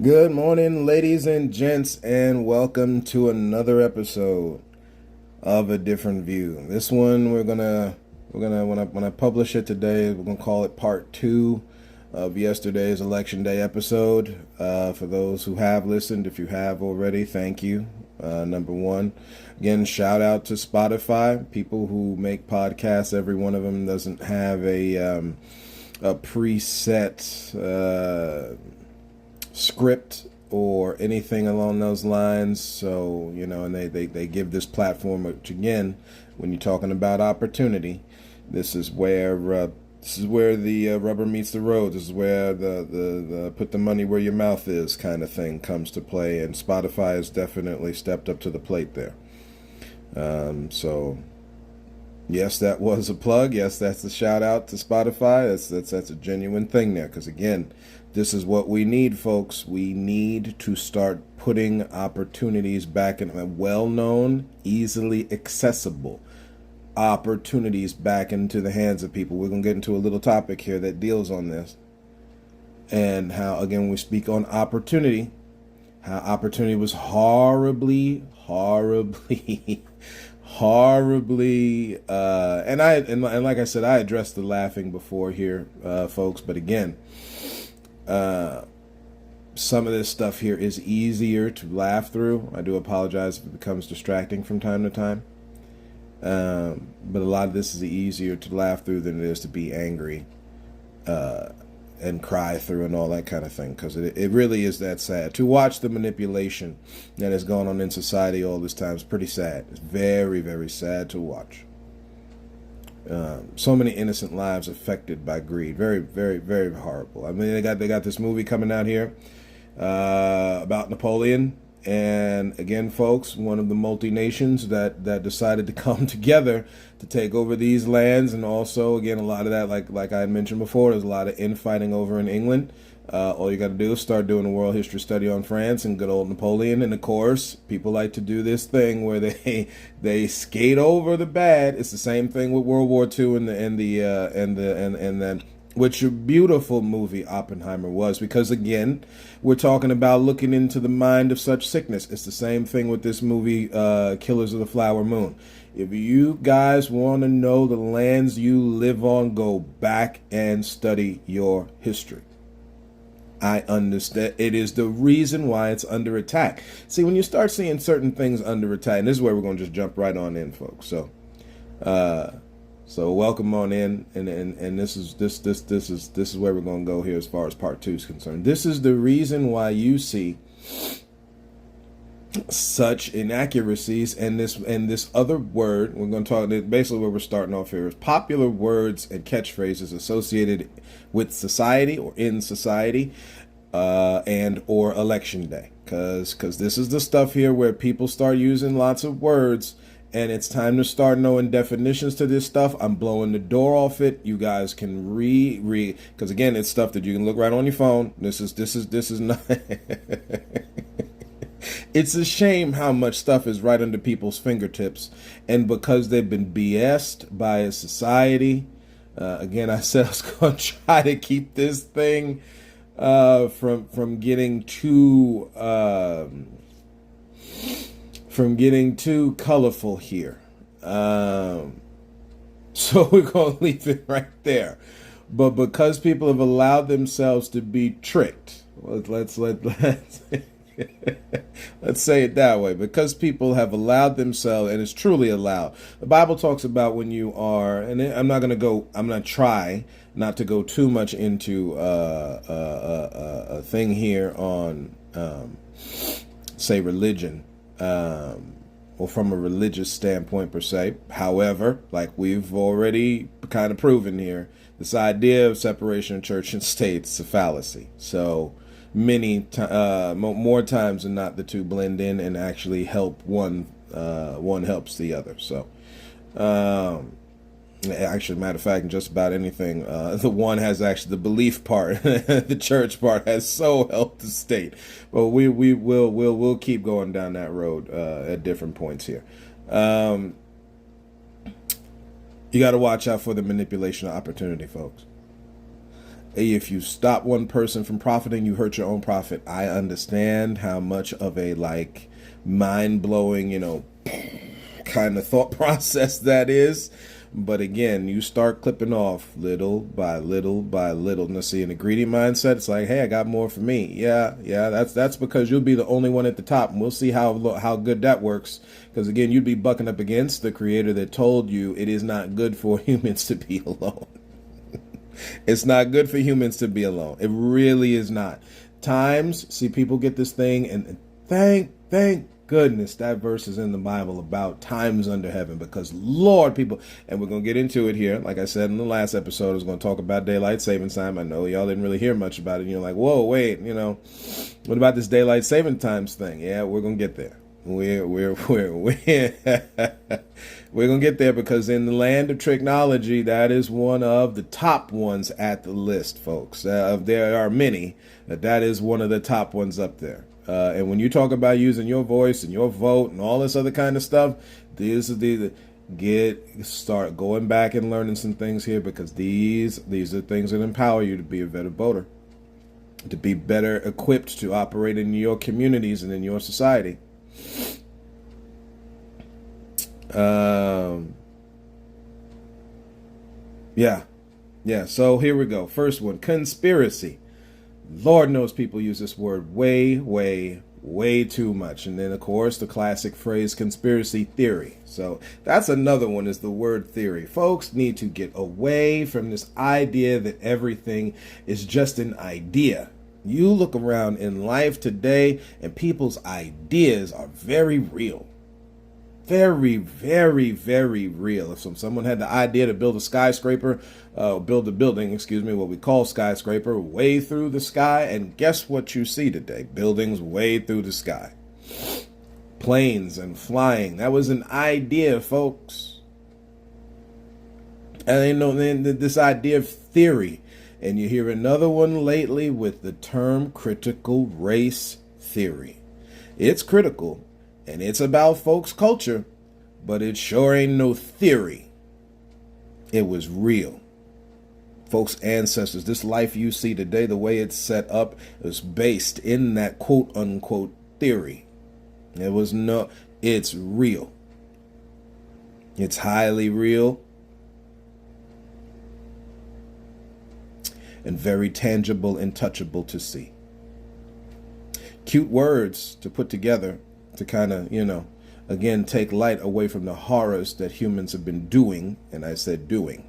Good morning, ladies and gents, and welcome to another episode of A Different View. This one we're gonna when I publish it today, we're gonna call it part two of yesterday's election day episode. For those who have listened, if you have already, thank you. Number one, again, shout out to Spotify. People who make podcasts, every one of them doesn't have a preset script or anything along those lines. So, and they give this platform, which again, when you're talking about opportunity, this is where the rubber meets the road. This is where the put the money where your mouth is kind of thing comes to play. And Spotify has definitely stepped up to the plate there. So yes, that was a plug. Yes, that's a shout out to Spotify. That's a genuine thing there. Because again, this is what we need, folks. We need to start putting opportunities back in well-known, easily accessible opportunities back into the hands of people. We're going to get into a little topic here that deals on this. And how, again, we speak on opportunity, how opportunity was horribly, and like I said, I addressed the laughing before here, folks. But again, some of this stuff here is easier to laugh through. I do apologize if it becomes distracting from time to time. But a lot of this is easier to laugh through than it is to be angry and cry through and all that kind of thing. Because it really is that sad. To watch the manipulation that has gone on in society all this time is pretty sad. It's very, very sad to watch. So many innocent lives affected by greed. Very, very, very horrible. I mean, they got this movie coming out here about Napoleon, and again, folks, one of the multinations that decided to come together to take over these lands, and also again a lot of that, like I had mentioned before, there's a lot of infighting over in England. All you got to do is start doing a world history study on France and good old Napoleon. And of course, people like to do this thing where they skate over the bad. It's the same thing with World War II and then which a beautiful movie Oppenheimer was, because again, we're talking about looking into the mind of such sickness. It's the same thing with this movie, Killers of the Flower Moon. If you guys want to know the lands you live on, go back and study your history. I understand. It is the reason why it's under attack. See, when you start seeing certain things under attack, and this is where we're going to just jump right on in, folks. So welcome on in, and this is where we're going to go here as far as part two is concerned. This is the reason why you see such inaccuracies, and this other word we're going to talk. Basically, where we're starting off here is popular words and catchphrases associated with society or in society, and or election day, because this is the stuff here where people start using lots of words, and it's time to start knowing definitions to this stuff. I'm blowing the door off it. You guys can read, because again, it's stuff that you can look right on your phone. This is not. It's a shame how much stuff is right under people's fingertips, and because they've been BS'd by a society. Again, I said I was going to try to keep this thing from getting too colorful here. So we're going to leave it right there. But because people have allowed themselves to be tricked, let's let's say it that way. Because people have allowed themselves, and it's truly allowed. The Bible talks about when you are, and I'm not going to try not to go too much into a thing here on, say, religion, or from a religious standpoint per se. However, like we've already kind of proven here, this idea of separation of church and state is a fallacy. So more times than not, the two blend in and actually help one helps the other. So actually, matter of fact, in just about anything, the one has actually the belief part, the church part has so helped the state. But we'll keep going down that road at different points here. You got to watch out for the manipulation of opportunity, folks. If you stop one person from profiting, you hurt your own profit. I understand how much of a mind-blowing, kind of thought process that is. But again, you start clipping off little by little by little. Now, see, in the greedy mindset, it's like, hey, I got more for me. Yeah, that's because you'll be the only one at the top, and we'll see how good that works. Because again, you'd be bucking up against the creator that told you it is not good for humans to be alone. It's not good for humans to be alone. It really is not. See, people get this thing, and thank goodness that verse is in the Bible about times under heaven, because Lord, people, and we're going to get into it here. Like I said in the last episode, I was going to talk about daylight saving time. I know y'all didn't really hear much about it. You're like, whoa, wait, what about this daylight saving times thing? Yeah, we're going to get there. We're going to get there, because in the land of technology, that is one of the top ones at the list, folks. There are many, but that is one of the top ones up there. And when you talk about using your voice and your vote and all this other kind of stuff, start going back and learning some things here, because these are things that empower you to be a better voter, to be better equipped to operate in your communities and in your society. Yeah. So here we go. First one, conspiracy. Lord knows people use this word way too much. And then, of course, the classic phrase, conspiracy theory. So that's another one, is the word theory. Folks need to get away from this idea that everything is just an idea. You look around in life today, and people's ideas are very real. Very, very, very real. If someone had the idea to build a skyscraper, build a building, what we call skyscraper, way through the sky, and guess what you see today? Buildings way through the sky. Planes and flying. That was an idea, folks. And then this idea of theory. And you hear another one lately with the term critical race theory. It's critical. And it's about folks' culture, but it sure ain't no theory. It was real. Folks' ancestors, this life you see today, the way it's set up, is based in that quote unquote theory. It's real. It's highly real. And very tangible and touchable to see. Cute words to put together, to kind of, again, take light away from the horrors that humans have been doing. And I said doing,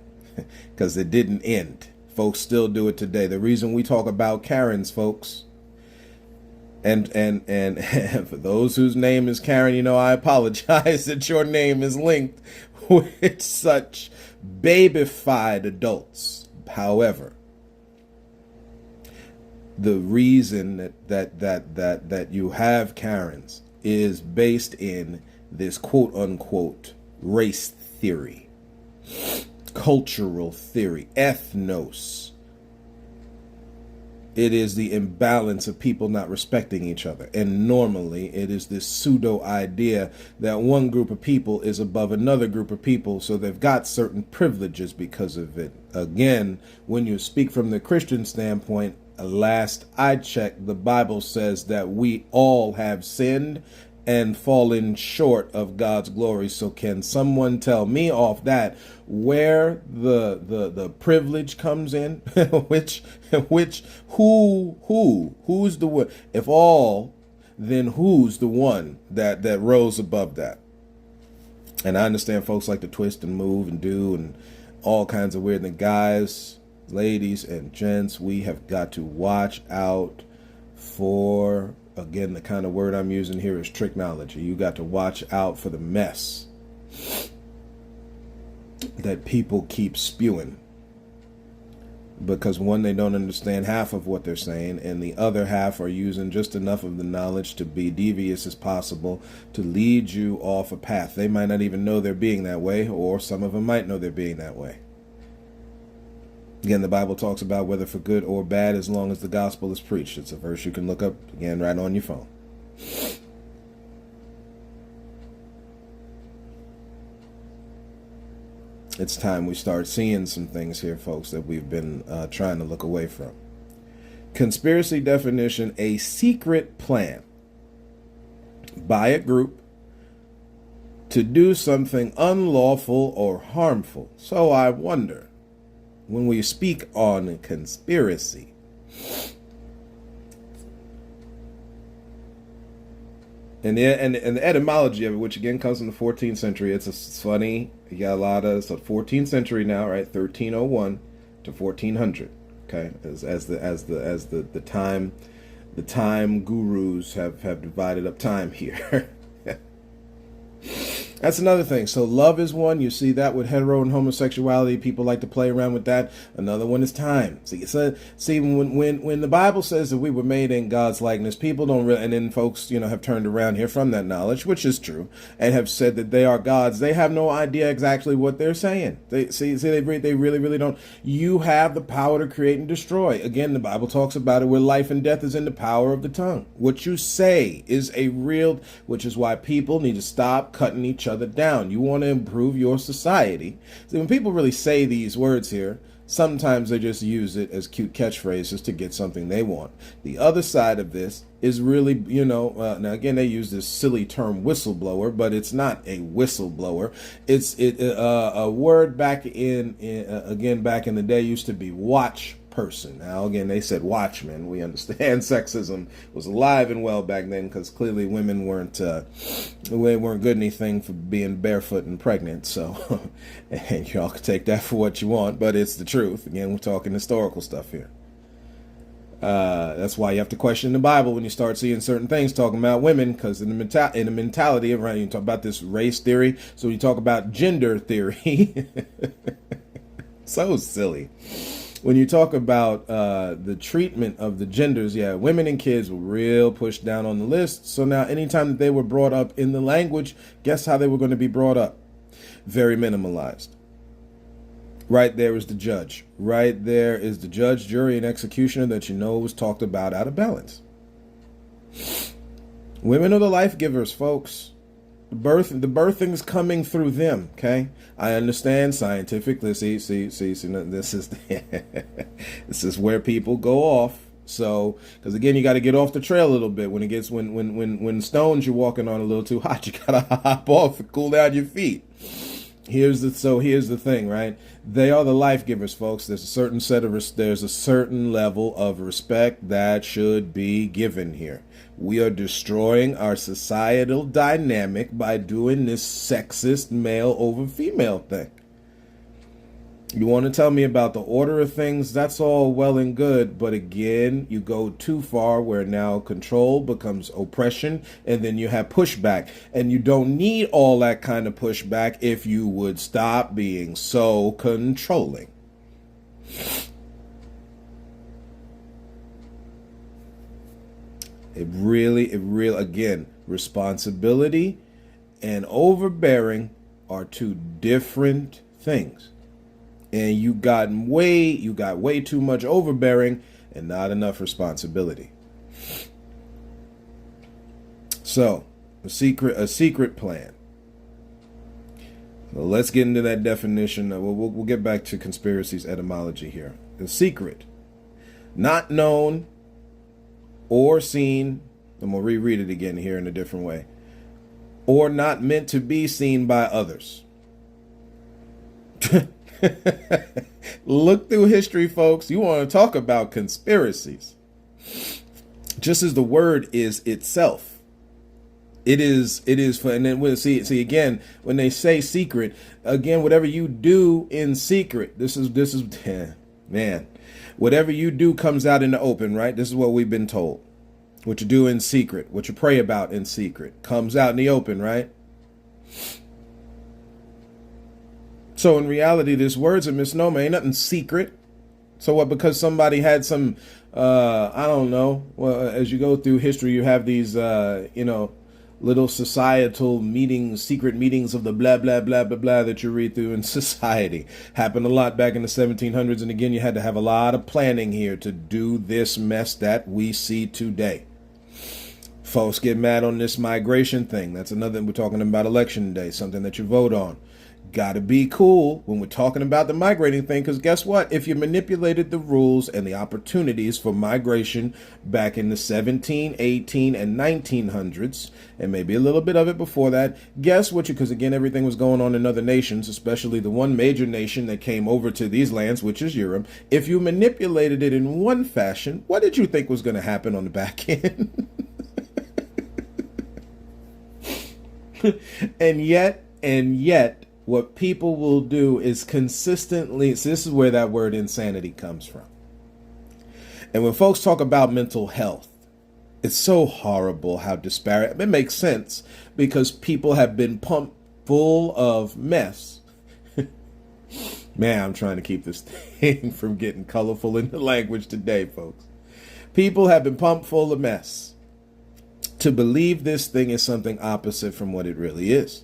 because it didn't end. Folks still do it today. The reason we talk about Karens, folks, and for those whose name is Karen, I apologize that your name is linked with such babyfied adults. However, the reason that you have Karens is based in this quote unquote race theory, cultural theory, ethnos. It is the imbalance of people not respecting each other. And normally it is this pseudo idea that one group of people is above another group of people, so they've got certain privileges because of it. Again, when you speak from the Christian standpoint, last I checked, the Bible says that we all have sinned and fallen short of God's glory. So can someone tell me off that where the privilege comes in? who's the one? If all, then who's the one that rose above that? And I understand folks like to twist and move and do and all kinds of weird things. Guys, ladies and gents, we have got to watch out for, again, the kind of word I'm using here is technology. You got to watch out for the mess that people keep spewing. Because one, they don't understand half of what they're saying, and the other half are using just enough of the knowledge to be devious as possible to lead you off a path. They might not even know they're being that way, or some of them might know they're being that way. Again, the Bible talks about whether for good or bad, as long as the gospel is preached. It's a verse you can look up, again, right on your phone. it's time we start seeing some things here, folks, that we've been trying to look away from. Conspiracy definition: a secret plan by a group to do something unlawful or harmful. So I wonder, when we speak on conspiracy, and the etymology of it, which again comes from the 14th century, it's funny. You got a lot of 14th century now, right? 1301 to 1400. Okay, as the time gurus have divided up time here. That's another thing. So love is one. You see that with hetero and homosexuality. People like to play around with that. Another one is time. See, when the Bible says that we were made in God's likeness, people don't really, and then folks, have turned around here from that knowledge, which is true, and have said that they are gods. They have no idea exactly what they're saying. They really don't. You have the power to create and destroy. Again, the Bible talks about it, where life and death is in the power of the tongue. What you say is a real, which is why people need to stop cutting each other down. You want to improve your society. See, when people really say these words here, sometimes they just use it as cute catchphrases to get something they want. The other side of this is really, now again, they use this silly term whistleblower, but it's not a whistleblower. It's a word back in the day used to be watch person. Now again, they said watchman. We understand sexism was alive and well back then, because clearly women weren't good anything for being barefoot and pregnant. So, and y'all can take that for what you want, but it's the truth. Again, we're talking historical stuff here. That's why you have to question the Bible when you start seeing certain things talking about women, because in the mentality around, you talk about this race theory. So you talk about gender theory. So silly. When you talk about the treatment of the genders, women and kids were real pushed down on the list. So now anytime that they were brought up in the language, guess how they were going to be brought up? Very minimalized. Right there is the judge. Right there is the judge, jury, and executioner that was talked about out of balance. Women are the life givers, folks. The birthing's coming through them. Okay, I understand scientifically. See. This is this is where people go off. So, because again, you got to get off the trail a little bit. When stones you're walking on a little too hot, you gotta hop off and cool down your feet. Here's the thing, right? They are the life givers, folks. There's a certain level of respect that should be given here. We are destroying our societal dynamic by doing this sexist male over female thing. You want to tell me about the order of things? That's all well and good, but again, you go too far where now control becomes oppression, and then you have pushback. And you don't need all that kind of pushback if you would stop being so controlling. It really, again, responsibility and overbearing are two different things. And you got way too much overbearing and not enough responsibility. So, a secret plan. So let's get into that definition. We'll get back to conspiracy's etymology here. The secret, not known or seen. I'm going to reread it again here in a different way. Or not meant to be seen by others. Look through history, folks. You want to talk about conspiracies. Just as the word is itself. It is for, and then we'll see again, when they say secret, again, whatever you do in secret, this is man, whatever you do comes out in the open, right? This is what we've been told. What you do in secret, what you pray about in secret, comes out in the open, right? So in reality, this word's a misnomer. Ain't nothing secret. So what, because somebody had some, I don't know, well, as you go through history, you have these, little societal meetings, secret meetings of the blah, blah, blah, blah, blah that you read through in society. Happened a lot back in the 1700s. And again, you had to have a lot of planning here to do this mess that we see today. Folks get mad on this migration thing. That's another, we're talking about election day, something that you vote on. Gotta be cool when we're talking about the migrating thing, because guess what? If you manipulated the rules and the opportunities for migration back in the 17, 18, and 1900s, and maybe a little bit of it before that, guess what? Because again, everything was going on in other nations, especially the one major nation that came over to these lands, which is Europe. If you manipulated it in one fashion, what did you think was going to happen on the back end? And yet, what people will do is consistently, so this is where that word insanity comes from. And when folks talk about mental health, it's so horrible how disparate. It makes sense because people have been pumped full of mess. Man, I'm trying to keep this thing from getting colorful in the language today, folks. People have been pumped full of mess to believe this thing is something opposite from what it really is,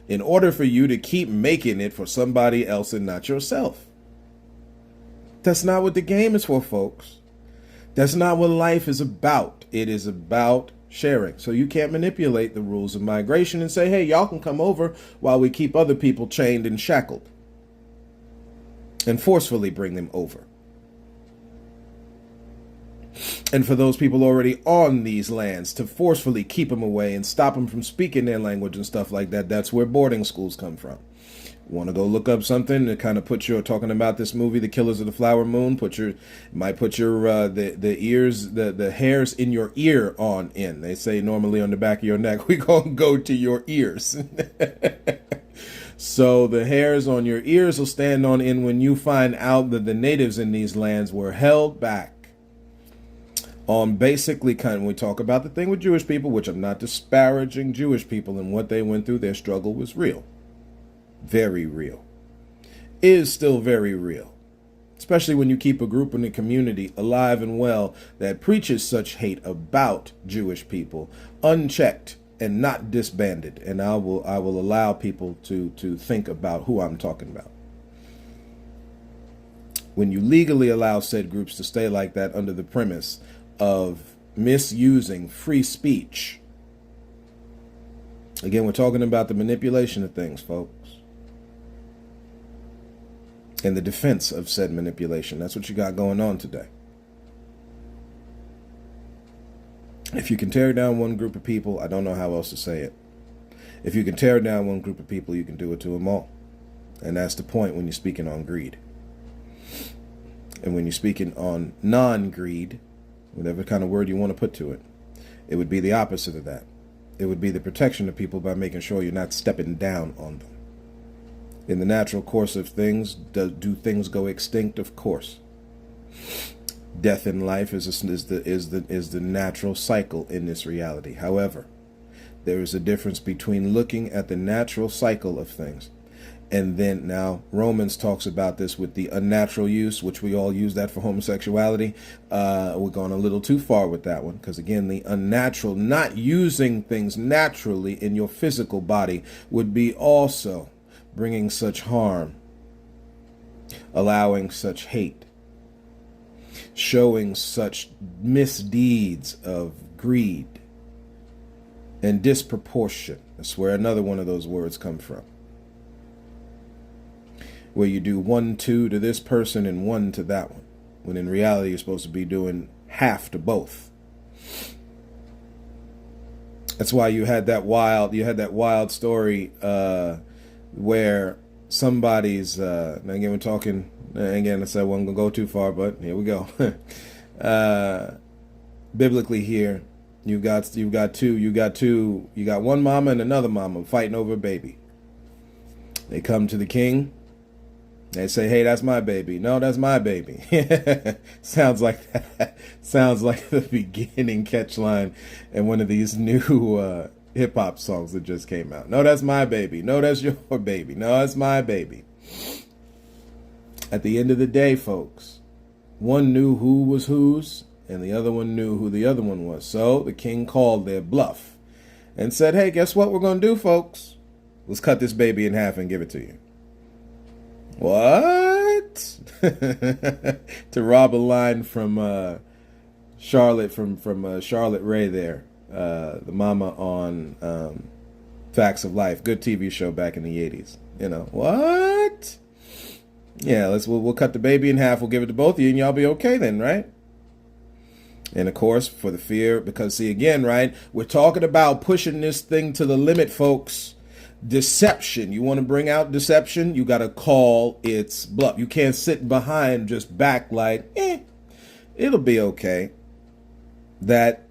in order for you to keep making it for somebody else and not yourself. That's not what the game is for, folks. That's not what life is about. It is about sharing. So you can't manipulate the rules of migration and say, hey, y'all can come over while we keep other people chained and shackled, and forcefully bring them over. And for those people already on these lands, to forcefully keep them away and stop them from speaking their language and stuff like that. That's where boarding schools come from. Want to go look up something to kind of put your, talking about this movie, The Killers of the Flower Moon, might put your the ears, the hairs in your ear on in. They say normally on the back of your neck, we gonna go to your ears. So the hairs on your ears will stand on in when you find out that the natives in these lands were held back on basically kind of, when we talk about the thing with Jewish people, which I'm not disparaging Jewish people and what they went through, their struggle was real. Very real. Is still very real. Especially when you keep a group in the community alive and well that preaches such hate about Jewish people, unchecked and not disbanded. And I will allow people to think about who I'm talking about. When you legally allow said groups to stay like that under the premise of misusing free speech. Again, we're talking about the manipulation of things, folks. And the defense of said manipulation. That's what you got going on today. If you can tear down one group of people, I don't know how else to say it. If you can tear down one group of people, you can do it to them all. And that's the point when you're speaking on greed. And when you're speaking on non-greed, whatever kind of word you want to put to it, it would be the opposite of that. It would be the protection of people by making sure you're not stepping down on them. In the natural course of things, do things go extinct? Of course. Death in life is the natural cycle in this reality. However, there is a difference between looking at the natural cycle of things. And then now Romans talks about this with the unnatural use, which we all use that for homosexuality. We're going a little too far with that one, because again, the unnatural, not using things naturally in your physical body, would be also bringing such harm, allowing such hate, showing such misdeeds of greed and disproportion. That's where another one of those words come from. Where you do 1-2 to this person and 1 to that one, when in reality you're supposed to be doing half to both. That's why you had that wild story where somebody's again we're talking again. I said I wasn't gonna go too far, but here we go. Biblically here, you got one mama and another mama fighting over a baby. They come to the king. They say, hey, that's my baby. No, that's my baby. Sounds like that. Sounds like the beginning catch line in one of these new hip-hop songs that just came out. No, that's my baby. No, that's your baby. No, that's my baby. At the end of the day, folks, one knew who was whose, and the other one knew who the other one was. So the king called their bluff and said, hey, guess what we're going to do, folks? Let's cut this baby in half and give it to you. What? To rob a line from Charlotte, from Charlotte Rae there, the mama on Facts of Life, good TV show back in the 80s. You know what? Yeah, we'll cut the baby in half. We'll give it to both of you, and y'all be okay then, right? And of course, for the fear, because see again, right? We're talking about pushing this thing to the limit, folks. Deception. You want to bring out deception? You got to call its bluff. You can't sit behind, just back like, it'll be okay. That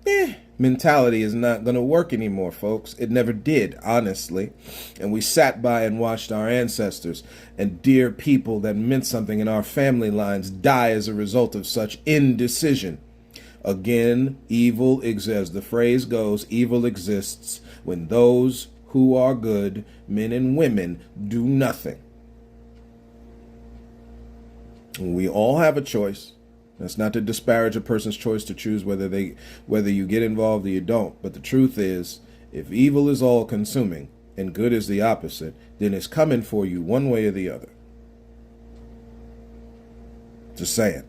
mentality is not going to work anymore, folks. It never did, honestly. And we sat by and watched our ancestors and dear people that meant something in our family lines die as a result of such indecision. Again, evil exists. The phrase goes, evil exists when those who are good, men and women, do nothing. We all have a choice. That's not to disparage a person's choice to choose whether you get involved or you don't. But the truth is, if evil is all consuming and good is the opposite, then it's coming for you one way or the other. Just saying.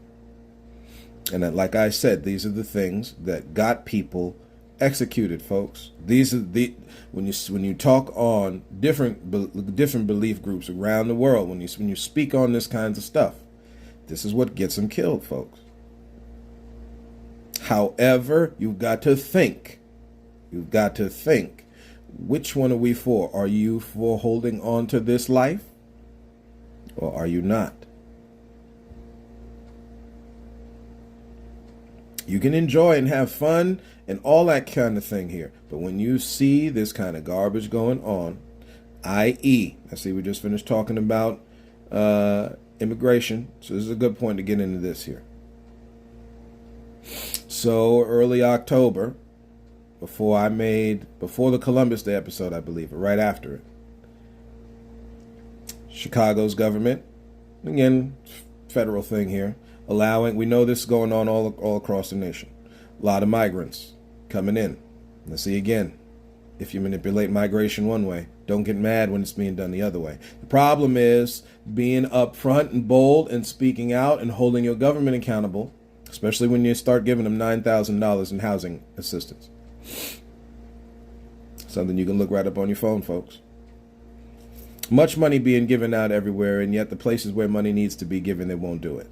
And like I said, these are the things that got people executed, folks. These are when you talk on different belief groups around the world, when you speak on this kinds of stuff, this is what gets them killed, folks. However, you've got to think. You've got to think. Which one are we for? Are you for holding on to this life? Or are you not? You can enjoy and have fun and all that kind of thing here. But when you see this kind of garbage going on, i.e., I see we just finished talking about immigration. So this is a good point to get into this here. So early October, before the Columbus Day episode, I believe, or right after it, Chicago's government, again, federal thing here, we know this is going on all across the nation. A lot of migrants coming in. Let's see again, if you manipulate migration one way, don't get mad when it's being done the other way. The problem is being upfront and bold and speaking out and holding your government accountable, especially when you start giving them $9,000 in housing assistance. Something you can look right up on your phone, folks. Much money being given out everywhere, and yet the places where money needs to be given, they won't do it.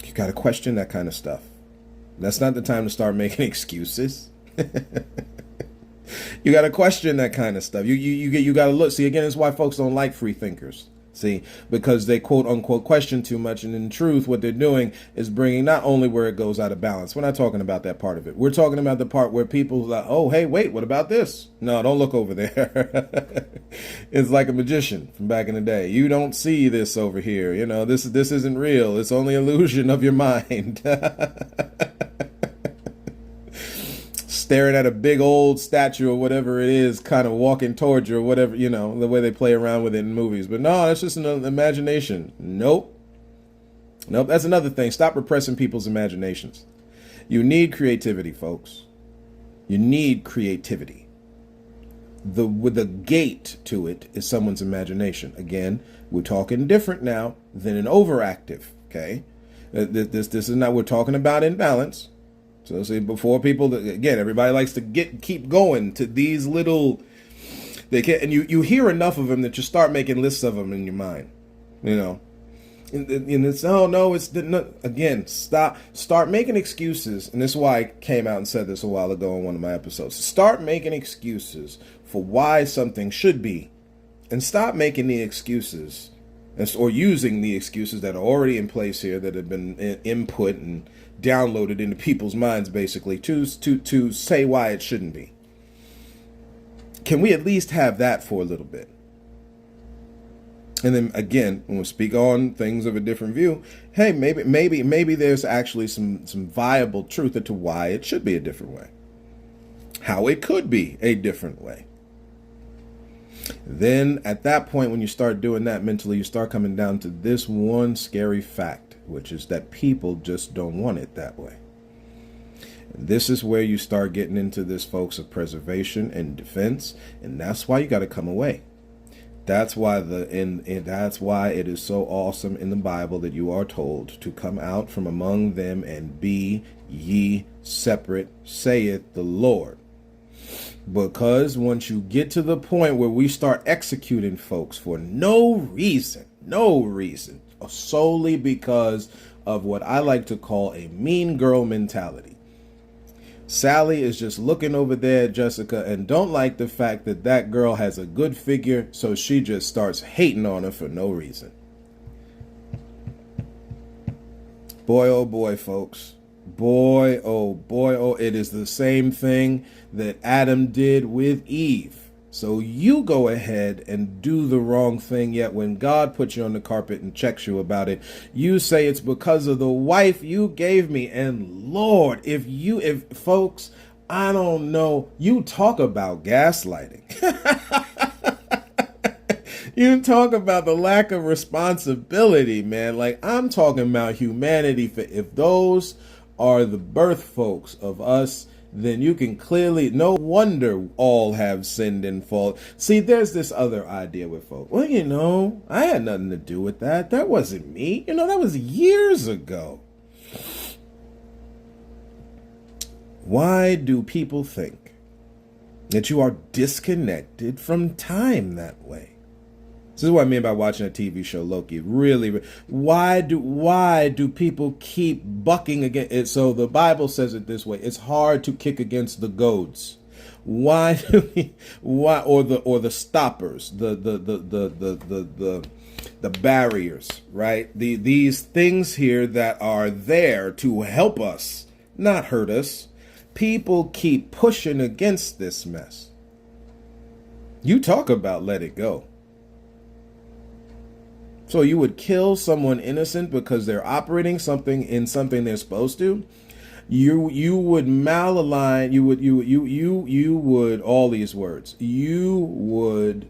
You got to question that kind of stuff. That's not the time to start making excuses. You got to question that kind of stuff. You got to look. See, again, it's why folks don't like free thinkers. See, because they quote unquote question too much. And in truth, what they're doing is bringing not only where it goes out of balance. We're not talking about that part of it. We're talking about the part where people are like, oh, hey, wait, what about this? No, don't look over there. It's like a magician from back in the day. You don't see this over here. You know, this isn't real. It's only illusion of your mind. Staring at a big old statue or whatever it is, kind of walking towards you or whatever, you know, the way they play around with it in movies. But no, that's just an imagination. Nope. That's another thing. Stop repressing people's imaginations. You need creativity, folks. You need creativity. The gate to it is someone's imagination. Again, we're talking different now than an overactive, okay? This is not, we're talking about imbalance. So see, before people, again, everybody likes to keep going to these little, and you hear enough of them that you start making lists of them in your mind, you know, and it's, oh no, again, start making excuses. And this is why I came out and said this a while ago in one of my episodes. Start making excuses for why something should be, and stop making the excuses or using the excuses that are already in place here that have been input and downloaded into people's minds, basically, to say why it shouldn't be. Can we at least have that for a little bit? And then again, when we speak on things of a different view, hey, maybe there's actually some viable truth to why it should be a different way. How it could be a different way. Then at that point, when you start doing that mentally, you start coming down to this one scary fact, which is that people just don't want it that way. And this is where you start getting into this, folks, of preservation and defense, and that's why you got to come away. That's why that's why it is so awesome in the Bible that you are told to come out from among them and be ye separate, saith the Lord. Because once you get to the point where we start executing folks for no reason, solely because of what I like to call a mean girl mentality. Sally is just looking over there at Jessica and don't like the fact that that girl has a good figure, so she just starts hating on her for no reason. Boy, oh boy, folks. Boy, oh, it is the same thing that Adam did with Eve. So you go ahead and do the wrong thing, yet when God puts you on the carpet and checks you about it, you say it's because of the wife you gave me. And Lord, if folks, I don't know, you talk about gaslighting. You talk about the lack of responsibility, man. Like, I'm talking about humanity. If those are the birth folks of us, then you can clearly, no wonder all have sinned and fall. See, there's this other idea with folks. Well, I had nothing to do with that. That wasn't me. That was years ago. Why do people think that you are disconnected from time that way? This is what I mean by watching a TV show, Loki. Really, why do people keep bucking against it? So the Bible says it this way: it's hard to kick against the goads. Why or the stoppers, the barriers, right? These things here that are there to help us, not hurt us. People keep pushing against this mess. You talk about let it go. So you would kill someone innocent because they're operating something they're supposed to. You would malalign. You would all these words. You would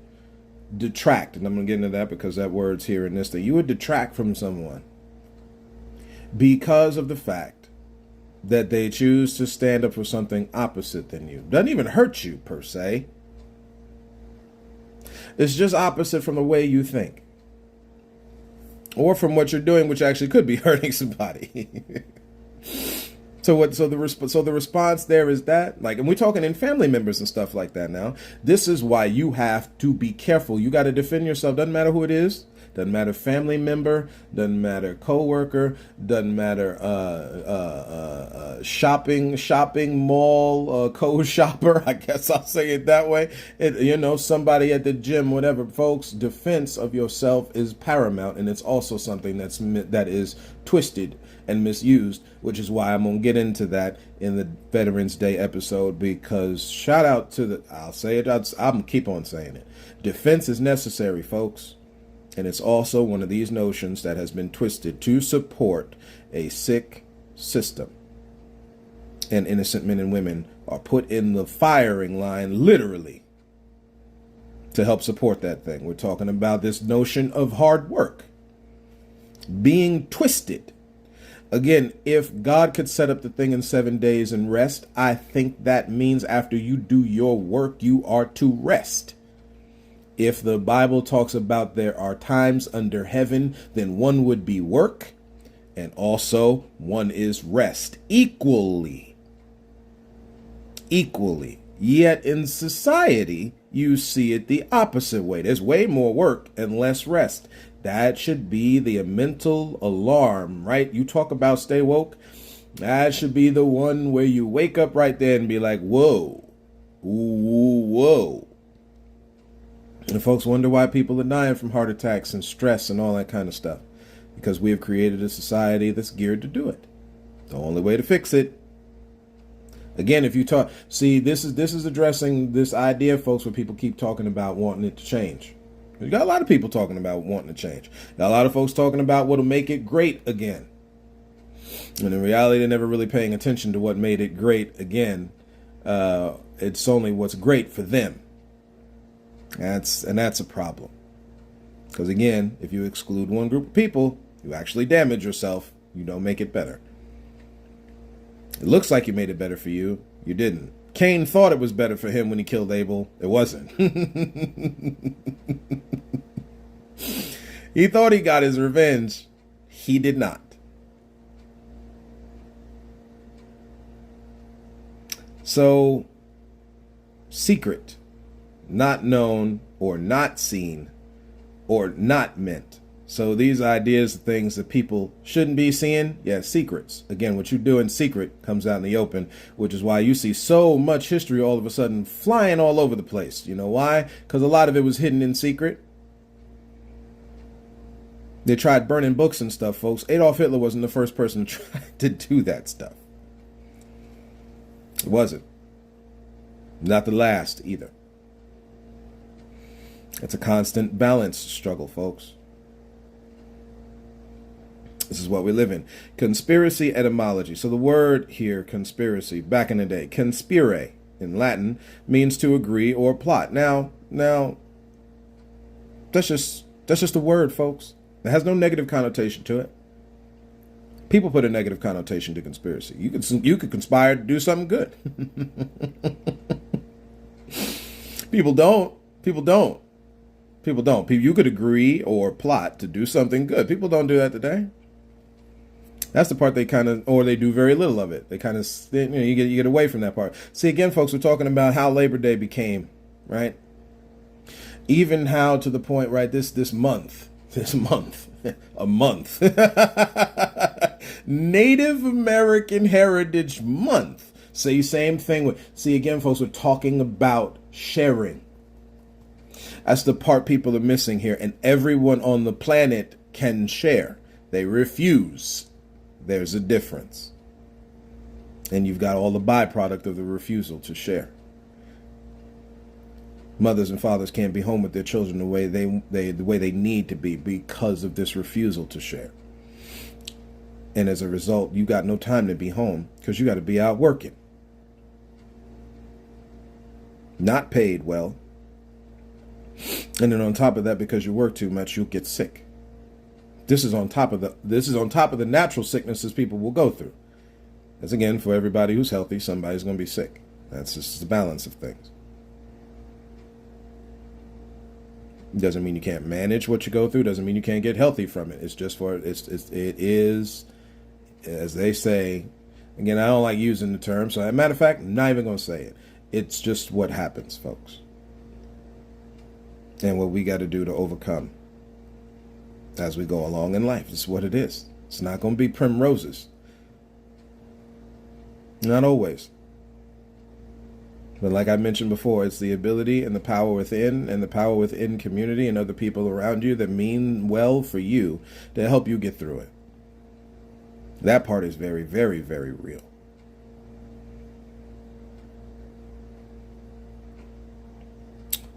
detract, and I'm gonna get into that because that word's here in this thing. You would detract from someone because of the fact that they choose to stand up for something opposite than you. Doesn't even hurt you per se. It's just opposite from the way you think. Or from what you're doing, which actually could be hurting somebody. So the response there is that, like, and we're talking in family members and stuff like that now. This is why you have to be careful. You got to defend yourself. Doesn't matter who it is. Doesn't matter family member. Doesn't matter coworker. Doesn't matter shopping mall co-shopper. I guess I'll say it that way. Somebody at the gym, whatever. Folks, defense of yourself is paramount, and it's also something that is twisted and misused, which is why I'm gonna get into that in the Veterans Day episode. Because shout out to I'll say it. I'm gonna keep on saying it. Defense is necessary, folks. And it's also one of these notions that has been twisted to support a sick system. And innocent men and women are put in the firing line, literally, to help support that thing. We're talking about this notion of hard work being twisted. Again, if God could set up the thing in 7 days and rest, I think that means after you do your work, you are to rest. If the Bible talks about there are times under heaven, then one would be work, and also one is rest. Equally. Yet in society, you see it the opposite way. There's way more work and less rest. That should be the mental alarm, right? You talk about stay woke. That should be the one where you wake up right there and be like, whoa, whoa. And folks wonder why people are dying from heart attacks and stress and all that kind of stuff. Because we have created a society that's geared to do it. The only way to fix it. Again, if you talk, see, this is addressing this idea, folks, where people keep talking about wanting it to change. You got a lot of people talking about wanting to change. Got a lot of folks talking about what'll make it great again. And in reality, they're never really paying attention to what made it great again. It's only what's great for them. That's a problem. Because again, if you exclude one group of people, you actually damage yourself. You don't make it better. It looks like you made it better for you. You didn't. Cain thought it was better for him when he killed Abel. It wasn't. He thought he got his revenge. He did not. So secret, not known, or not seen, or not meant. So these ideas are things that people shouldn't be seeing. Yeah, secrets. Again, what you do in secret comes out in the open, which is why you see so much history all of a sudden flying all over the place. You know why? Because a lot of it was hidden in secret. They tried burning books and stuff, folks. Adolf Hitler wasn't the first person to try to do that stuff. It wasn't. Not the last either. It's a constant balance struggle, folks. This is what we live in. Conspiracy etymology. So the word here, conspiracy, back in the day, conspire in Latin means to agree or plot. Now, that's just a word, folks. It has no negative connotation to it. People put a negative connotation to conspiracy. You could conspire to do something good. People don't. You could agree or plot to do something good. People don't do that today. That's the part they do very little of it. They kind of, you get away from that part. See, again, folks, we're talking about how Labor Day became, right? Even how to the point, right? This month, a month, Native American Heritage Month. Same thing. See, again, folks, we're talking about sharing. That's the part people are missing here. And everyone on the planet can share. They refuse. There's a difference. And you've got all the byproduct of the refusal to share. Mothers and fathers can't be home with their children the way they need to be because of this refusal to share. And as a result, you got no time to be home because you got to be out working. Not paid well. And then on top of that, because you work too much, you'll get sick. This is on top of the natural sicknesses people will go through. As again, for everybody who's healthy, somebody's going to be sick. That's just the balance of things. Doesn't mean you can't manage what you go through. Doesn't mean you can't get healthy from it. It's just it is, as they say. Again, I don't like using the term. So, as a matter of fact, I'm not even going to say it. It's just what happens, folks. And what we got to do to overcome as we go along in life. It's what it is. It's not going to be primroses. Not always. But like I mentioned before, it's the ability and the power within community and other people around you that mean well for you to help you get through it. That part is very, very, very real.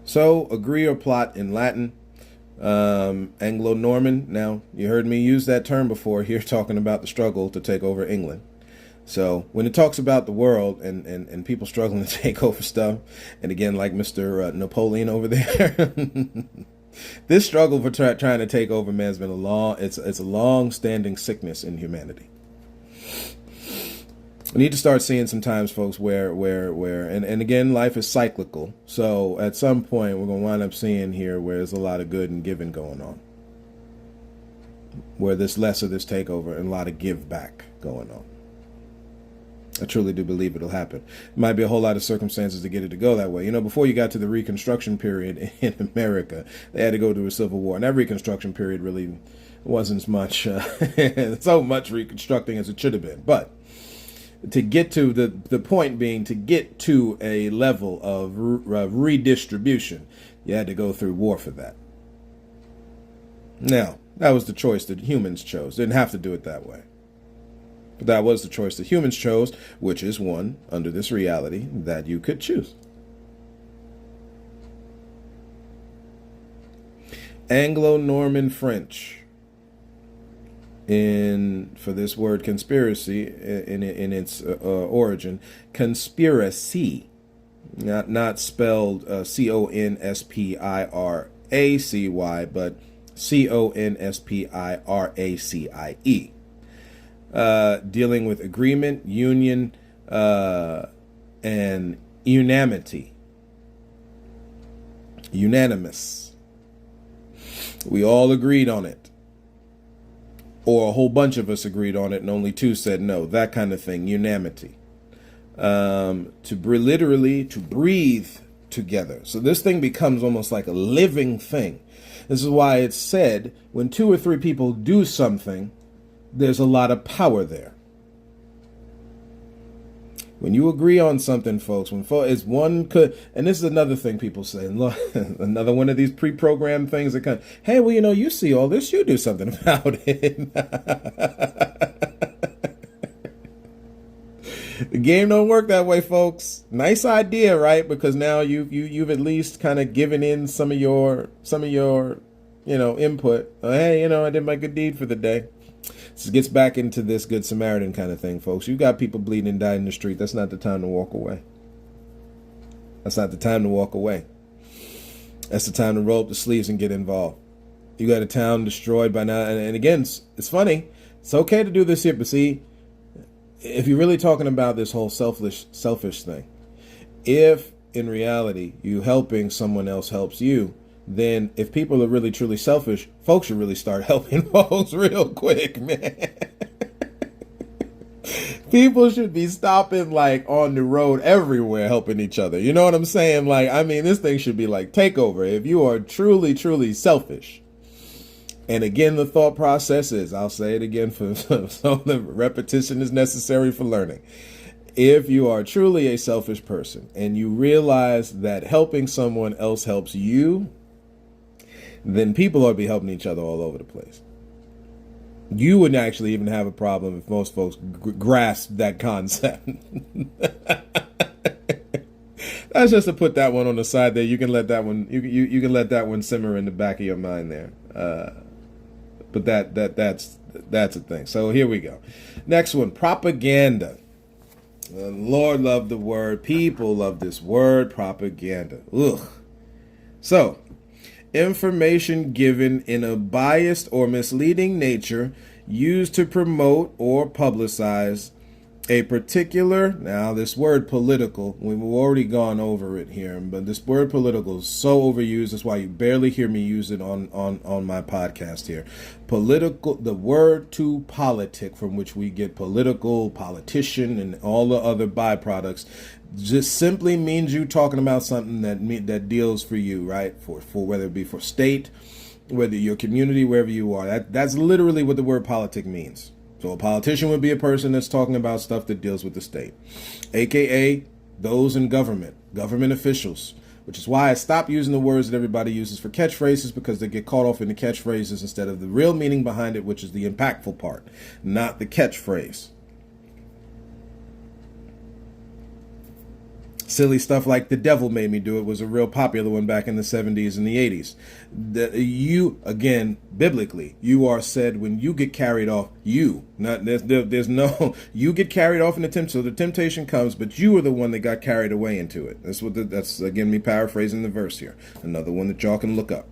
So, agree or plot in Latin. Anglo-Norman. Now, you heard me use that term before here, talking about the struggle to take over England. So when it talks about the world and people struggling to take over stuff, and again, like Mr. Napoleon over there, this struggle for trying to take over, man, has been it's a long-standing sickness in humanity. We need to start seeing sometimes, folks, where and again, life is cyclical. So at some point, we're going to wind up seeing here where there's a lot of good and giving going on, where there's less of this takeover and a lot of give back going on. I truly do believe it'll happen. It might be a whole lot of circumstances to get it to go that way. You know, before you got to the Reconstruction period in America, they had to go through a civil war. And that Reconstruction period really wasn't as much, so much reconstructing as it should have been. But to get to the point being, to get to a level of redistribution, you had to go through war for that. Now, that was the choice that humans chose. Didn't have to do it that way. But that was the choice that humans chose, which is one, under this reality, that you could choose. Anglo-Norman French, for this word conspiracy, in its origin, conspiracy, not spelled Conspiracy, but Conspiracie. Dealing with agreement, union, and unanimity. Unanimous. We all agreed on it. Or a whole bunch of us agreed on it and only two said no. That kind of thing. Unanimity. literally to breathe together. So this thing becomes almost like a living thing. This is why it's said when 2 or 3 people do something, there's a lot of power there. When you agree on something, folks, it's one could, and this is another thing people say, another one of these pre-programmed things that kind of, hey, well, you see all this, you do something about it. The game don't work that way, folks. Nice idea, right? Because now you've at least kind of given in some of your input. Hey, I did my good deed for the day. This gets back into this Good Samaritan kind of thing, folks. You got people bleeding and dying in the street. That's not the time to walk away. That's not the time to walk away. That's the time to roll up the sleeves and get involved. You got a town destroyed by now. And again, it's funny. It's okay to do this here, but see, if you're really talking about this whole selfish thing, if in reality you helping someone else helps you, then if people are really truly selfish, folks should really start helping folks real quick, man. People should be stopping like on the road everywhere helping each other. You know what I'm saying? Like, I mean, this thing should be like takeover. If you are truly, truly selfish. And again, the thought process is, I'll say it again for so the repetition is necessary for learning. If you are truly a selfish person and you realize that helping someone else helps you, then people ought to be helping each other all over the place. You wouldn't actually even have a problem if most folks grasp that concept. That's just to put that one on the side there. You can let that one you can let that one simmer in the back of your mind there. But that's a thing. So here we go. Next one, propaganda. The Lord loved the word. People love this word, propaganda. Ugh. So, information given in a biased or misleading nature used to promote or publicize a particular, now this word political, we've already gone over it here, but this word political is so overused, that's why you barely hear me use it on my podcast here. Political, the word to politic, from which we get political, politician, and all the other byproducts, just simply means you talking about something that deals for you, right? For whether it be for state, whether your community, wherever you are. That's literally what the word politic means. So a politician would be a person that's talking about stuff that deals with the state, aka those in government officials, which is why I stopped using the words that everybody uses for catchphrases, because they get caught off in the catchphrases instead of the real meaning behind it, which is the impactful part, not the catchphrase. Silly stuff like "the devil made me do it" was a real popular one back in the 70s and the 80s. Again, biblically, you are said when you get carried off, you get carried off in the temptation. So the temptation comes, but you are the one that got carried away into it. That's again me paraphrasing the verse here. Another one that y'all can look up.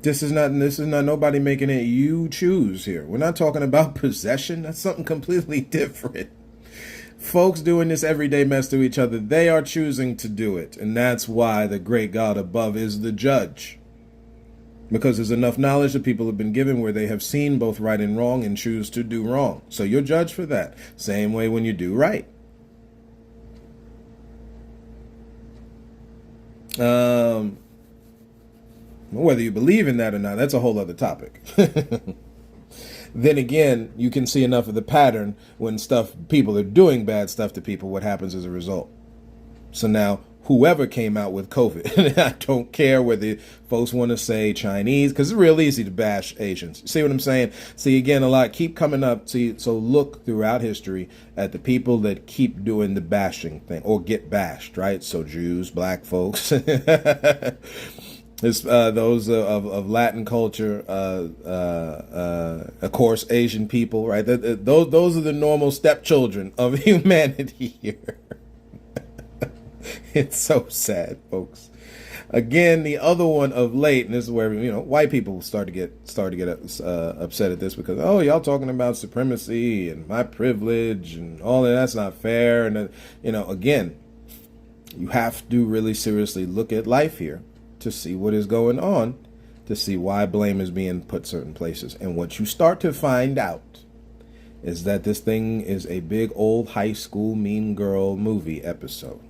This is not nobody making it. You choose here. We're not talking about possession. That's something completely different. Folks doing this everyday mess to each other, they are choosing to do it. And that's why the great God above is the judge. Because there's enough knowledge that people have been given where they have seen both right and wrong and choose to do wrong. So you're judged for that. Same way when you do right. Whether you believe in that or not, that's a whole other topic. Then again, you can see enough of the pattern when people are doing bad stuff to people, what happens as a result. So now, whoever came out with COVID, I don't care whether folks want to say Chinese, because it's real easy to bash Asians. See what I'm saying? See, again, a lot keep coming up. See, so look throughout history at the people that keep doing the bashing thing or get bashed, right? So Jews, black folks. It's those of Latin culture, of course, Asian people, right? Those are the normal stepchildren of humanity here. It's so sad, folks. Again, the other one of late, and this is where white people start to get upset at this because y'all talking about supremacy and my privilege and all that. That's not fair. And again, you have to really seriously look at life here to see what is going on, to see why blame is being put certain places. And what you start to find out is that this thing is a big old high school mean girl movie episode.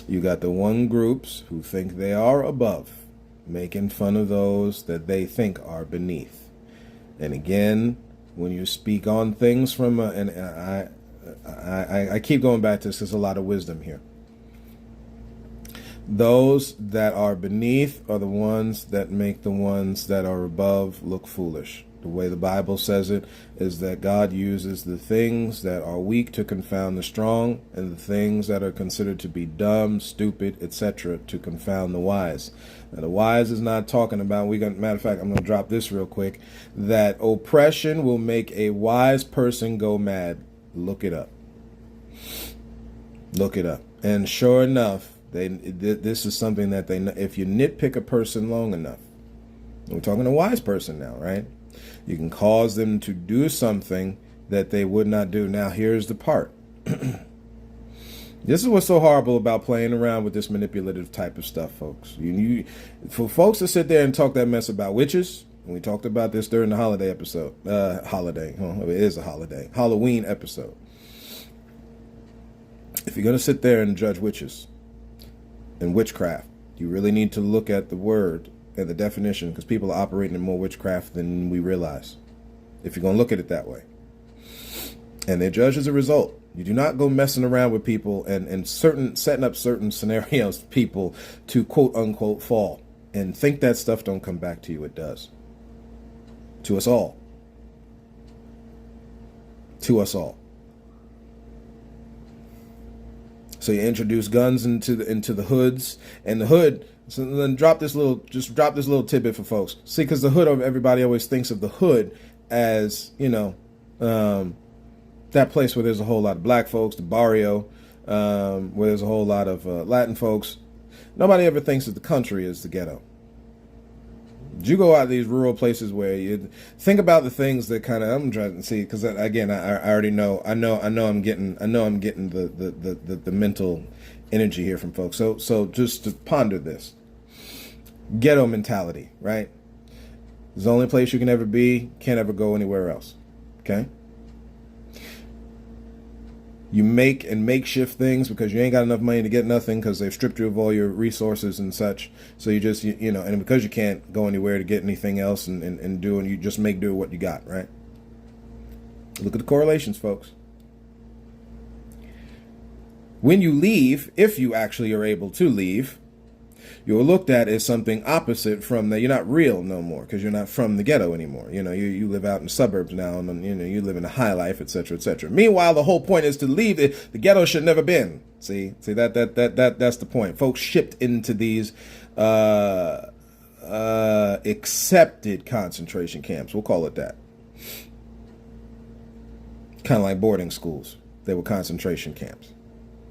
You got the one groups who think they are above, making fun of those that they think are beneath. And again, when you speak on things from I keep going back to this, there's a lot of wisdom here. Those that are beneath are the ones that make the ones that are above look foolish. The way the Bible says it is that God uses the things that are weak to confound the strong, and the things that are considered to be dumb, stupid, etc. to confound the wise. Now, the wise is not talking about, matter of fact, I'm going to drop this real quick, that oppression will make a wise person go mad. Look it up. Look it up. And sure enough, this is something that if you nitpick a person long enough, we're talking a wise person now, right? You can cause them to do something that they would not do. Now, here's the part. This is what's so horrible about playing around with this manipulative type of stuff, folks. For folks to sit there and talk that mess about witches, and we talked about this during the holiday episode. It is a holiday. Halloween episode. If you're going to sit there and judge witches and witchcraft, you really need to look at the word and the definition, because people are operating in more witchcraft than we realize, if you're going to look at it that way. And they're judged as a result. You do not go messing around with people and setting up certain scenarios for people to quote unquote fall and think that stuff don't come back to you. It does. To us all. To us all. So you introduce guns into the hoods, and the hood. So then drop this little tidbit for folks. See, because the hood, everybody always thinks of the hood as, that place where there's a whole lot of black folks, the barrio, where there's a whole lot of Latin folks. Nobody ever thinks of the country as the ghetto. You go out these rural places where you think about the things that kind of, I'm trying to see, because again, I already know, I know I'm getting the mental energy here from folks. So just to ponder this. Ghetto mentality, right? It's the only place you can ever be, can't ever go anywhere else. Okay? You make and makeshift things because you ain't got enough money to get nothing, because they've stripped you of all your resources and such. So you just, and because you can't go anywhere to get anything else and do, and you just make do with what you got, right? Look at the correlations, folks. When you leave, if you actually are able to leave, you're looked at as something opposite from that. You're not real no more, because you're not from the ghetto anymore. You live out in the suburbs now, and you live in a high life, etc., etc. Meanwhile, the whole point is to leave. The ghetto should never been. See that's the point. Folks shipped into these accepted concentration camps. We'll call it that. Kind of like boarding schools. They were concentration camps.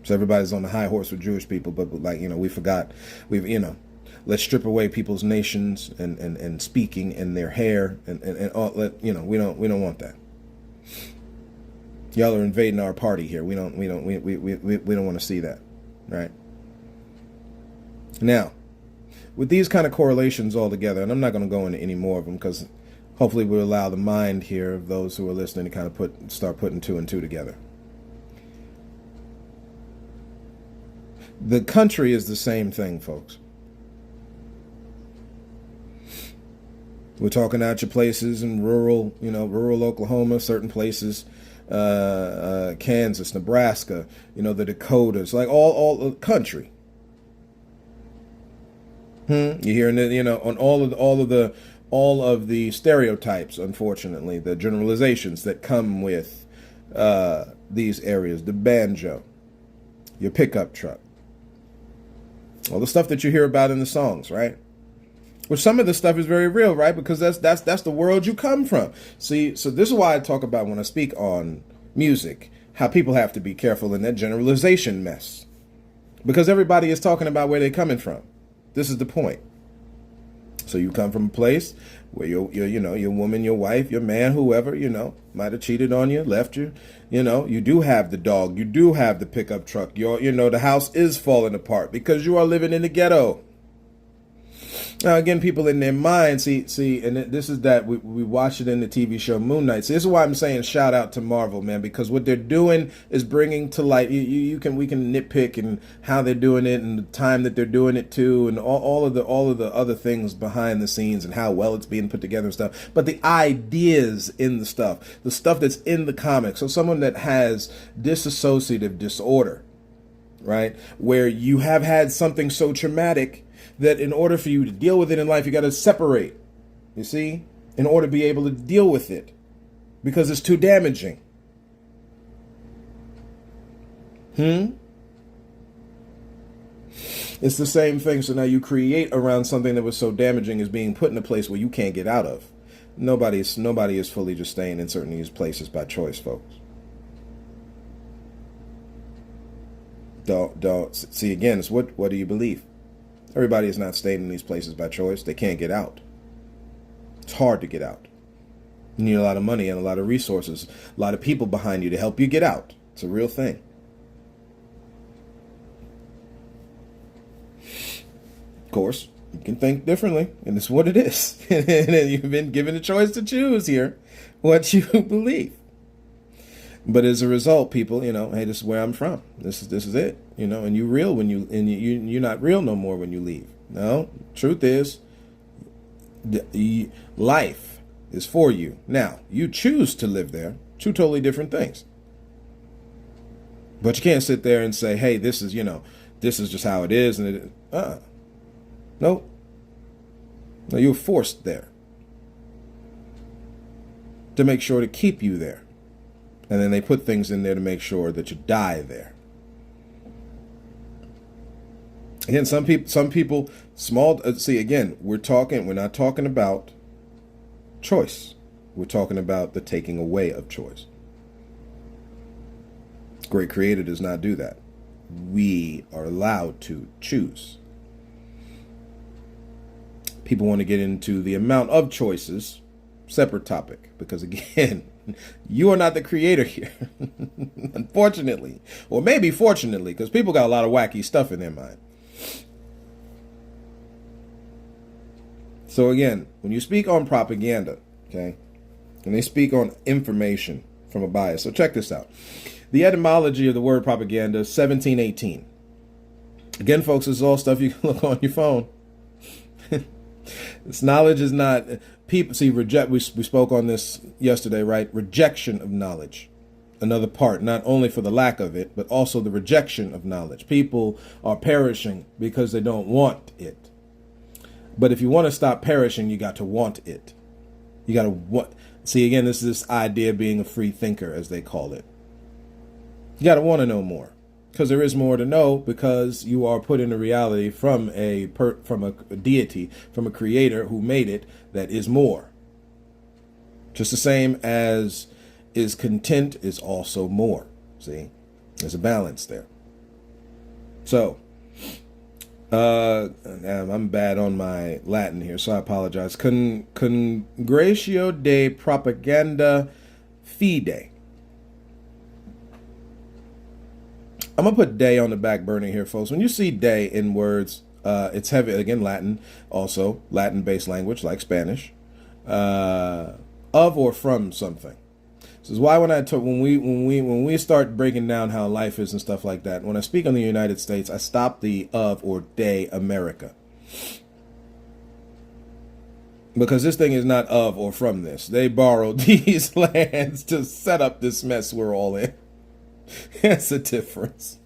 So everybody's on the high horse with Jewish people, but we forgot, let's strip away people's nations and speaking and their hair and all, we don't want that. Y'all are invading our party here. We don't want to see that, right? Now, with these kind of correlations all together, and I'm not going to go into any more of them, because hopefully we'll allow the mind here of those who are listening to kind of start putting two and two together. The country is the same thing, folks. We're talking out your places in rural Oklahoma, certain places, Kansas, Nebraska, the Dakotas, like all the country. You're hearing it, on all of the stereotypes, unfortunately, the generalizations that come with these areas, the banjo, your pickup truck. All the stuff that you hear about in the songs, right? Well, some of the stuff is very real, right? Because that's the world you come from. See, so this is why I talk about, when I speak on music, how people have to be careful in that generalization mess. Because everybody is talking about where they're coming from. This is the point. So you come from a place where your woman, your wife, your man, whoever, might have cheated on you, left you. You do have the dog, you do have the pickup truck. The house is falling apart because you are living in the ghetto. Now again, people in their mind see, and this is that we watched it in the TV show Moon Knight. So this is why I'm saying shout out to Marvel, man, because what they're doing is bringing to light. We can nitpick and how they're doing it and the time that they're doing it to, and all of the other things behind the scenes and how well it's being put together and stuff. But the ideas in the stuff that's in the comics. So someone that has dissociative disorder, right, where you have had something so traumatic that in order for you to deal with it in life, you got to separate, you see, in order to be able to deal with it because it's too damaging. It's the same thing. So now you create around something that was so damaging as being put in a place where you can't get out of. Nobody is fully just staying in certain of these places by choice, folks. Don't see again. It's what do you believe? Everybody is not staying in these places by choice. They can't get out. It's hard to get out. You need a lot of money and a lot of resources, a lot of people behind you to help you get out. It's a real thing. Of course, you can think differently, and it's what it is. And you've been given a choice to choose here what you believe. But as a result, people, hey, this is where I'm from. This is it, and you're real when you're not real no more when you leave. No, truth is, life is for you. Now, you choose to live there. Two totally different things. But you can't sit there and say, hey, this is just how it is. And no, you're forced there to make sure to keep you there. And then they put things in there to make sure that you die there. Again, some people, see, again, we're not talking about choice. We're talking about the taking away of choice. Great Creator does not do that. We are allowed to choose. People want to get into the amount of choices, separate topic, because again, you are not the creator here, unfortunately, or maybe fortunately, because people got a lot of wacky stuff in their mind. So again, when you speak on propaganda, okay, and they speak on information from a bias. So check this out. The etymology of the word propaganda, 1718. Again, folks, this is all stuff you can look on your phone. This knowledge is not people see reject. We spoke on this yesterday, right? Rejection of knowledge, another part, not only for the lack of it, but also the rejection of knowledge. People are perishing because they don't want it. But if you want to stop perishing, you got to want it. You got to want. See, again, this is this idea of being a free thinker, as they call it. You got to want to know more. Because there is more to know, because you are put in a reality from a deity, from a creator who made it, that is more. Just the same as is content is also more. See, there's a balance there. So, I'm bad on my Latin here, so I apologize. Congratio de propaganda fide. I'm going to put de on the back burner here, folks. When you see de in words, it's heavy, again, Latin, also Latin-based language like Spanish, of or from something. This is why when we start breaking down how life is and stuff like that, when I speak on the United States, I stop the of or de America. Because this thing is not of or from this. They borrowed these lands to set up this mess we're all in. There's a difference.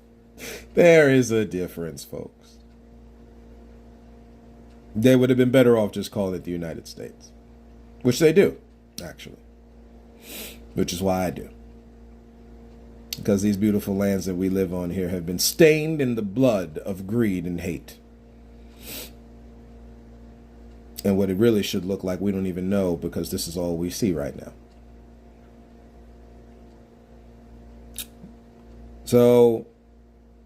There is a difference, folks. They would have been better off just calling it the United States. Which they do, actually. Which is why I do. Because these beautiful lands that we live on here have been stained in the blood of greed and hate. And what it really should look like, we don't even know, because this is all we see right now. So,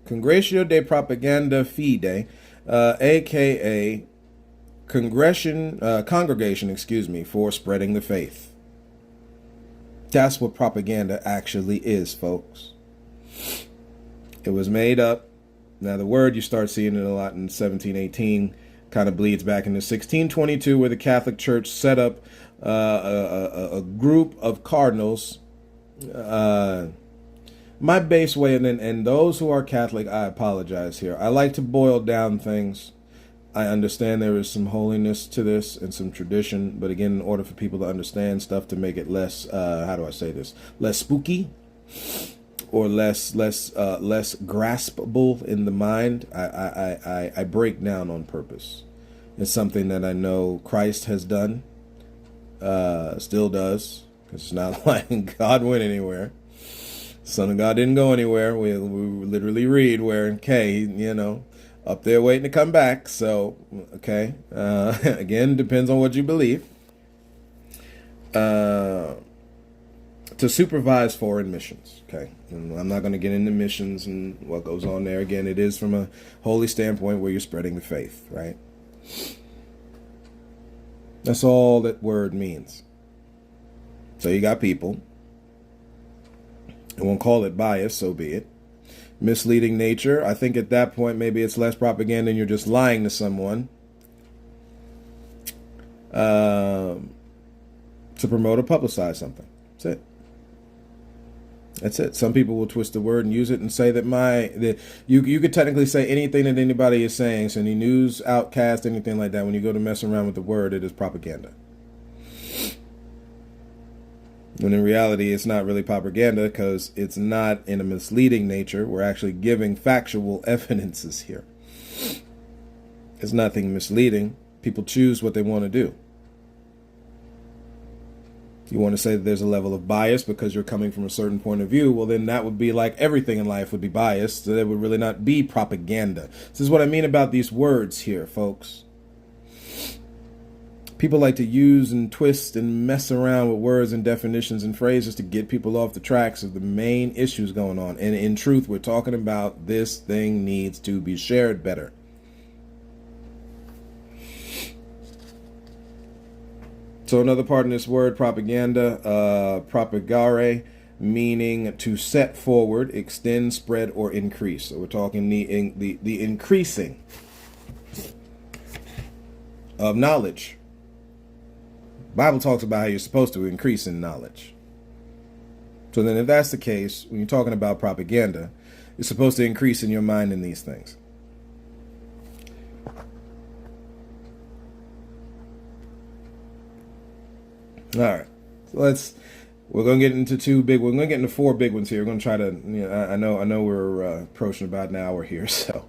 Congratio de Propaganda Fide, a.k.a. congregation, for spreading the faith. That's what propaganda actually is, folks. It was made up. Now, the word, you start seeing it a lot in 1718, kind of bleeds back into 1622, where the Catholic Church set up a group of cardinals. My base way, and those who are Catholic, I apologize here. I like to boil down things. I understand there is some holiness to this and some tradition, but again, in order for people to understand stuff, to make it less, how do I say this, less spooky or less graspable in the mind, I break down on purpose. It's something that I know Christ has done, still does, because it's not like God went anywhere. Son of God didn't go anywhere. We literally read where, okay, up there waiting to come back. So, okay. Again, depends on what you believe. To supervise foreign missions. Okay. And I'm not going to get into missions and what goes on there. Again, it is from a holy standpoint where you're spreading the faith, right? That's all that word means. So you got people. I won't call it bias, so be it. Misleading nature. I think at that point, maybe it's less propaganda and you're just lying to someone to promote or publicize something. That's it. That's it. Some people will twist the word and use it and say that you could technically say anything that anybody is saying. So any news outcast, anything like that, when you go to mess around with the word, it is propaganda. When in reality, it's not really propaganda because it's not in a misleading nature. We're actually giving factual evidences here. It's nothing misleading. People choose what they want to do. You want to say that there's a level of bias because you're coming from a certain point of view, well, then that would be like everything in life would be biased. So there would really not be propaganda. This is what I mean about these words here, folks. People like to use and twist and mess around with words and definitions and phrases to get people off the tracks of the main issues going on. And in truth, we're talking about this thing needs to be shared better. So another part in this word, propaganda, propagare, meaning to set forward, extend, spread, or increase. So we're talking the increasing of knowledge. Bible talks about how you're supposed to increase in knowledge. So then if that's the case, when you're talking about propaganda, you're supposed to increase in your mind in these things. All right. So we're going to get into we're going to get into four big ones here. We're going to try to, I know we're approaching about an hour here. So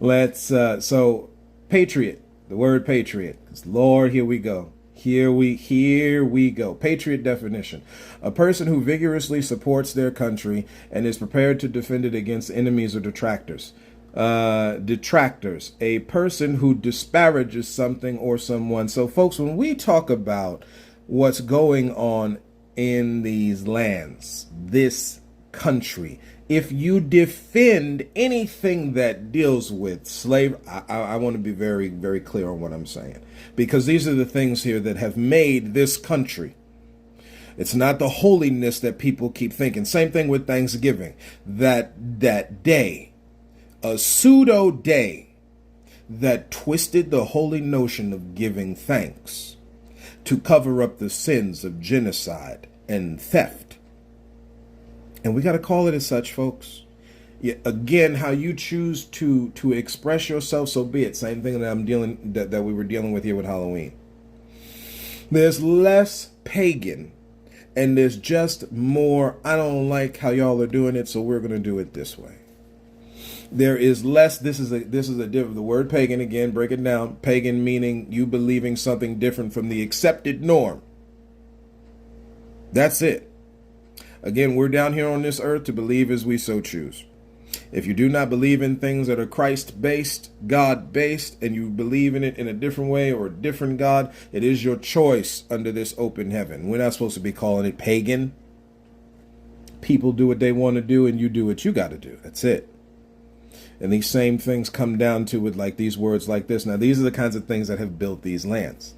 so patriot, the word patriot, Lord, here we go. Here we go. Patriot definition. A person who vigorously supports their country and is prepared to defend it against enemies or detractors. Detractors. A person who disparages something or someone. So folks, when we talk about what's going on in these lands, this country, if you defend anything that deals with slavery, I want to be very, very clear on what I'm saying, because these are the things here that have made this country. It's not the holiness that people keep thinking. Same thing with Thanksgiving. That day, a pseudo day that twisted the holy notion of giving thanks to cover up the sins of genocide and theft. And we got to call it as such, folks. Yeah, again, how you choose to express yourself, so be it. Same thing that that we were dealing with here with Halloween. There's less pagan, and there's just more, I don't like how y'all are doing it, so we're going to do it this way. There is less, this is a different, the word pagan, again, break it down. Pagan meaning you believing something different from the accepted norm. That's it. Again, we're down here on this earth to believe as we so choose. If you do not believe in things that are Christ-based, God-based, and you believe in it in a different way or a different God, it is your choice under this open heaven. We're not supposed to be calling it pagan. People do what they want to do, and you do what you got to do. That's it. And these same things come down to with like these words like this. Now, these are the kinds of things that have built these lands.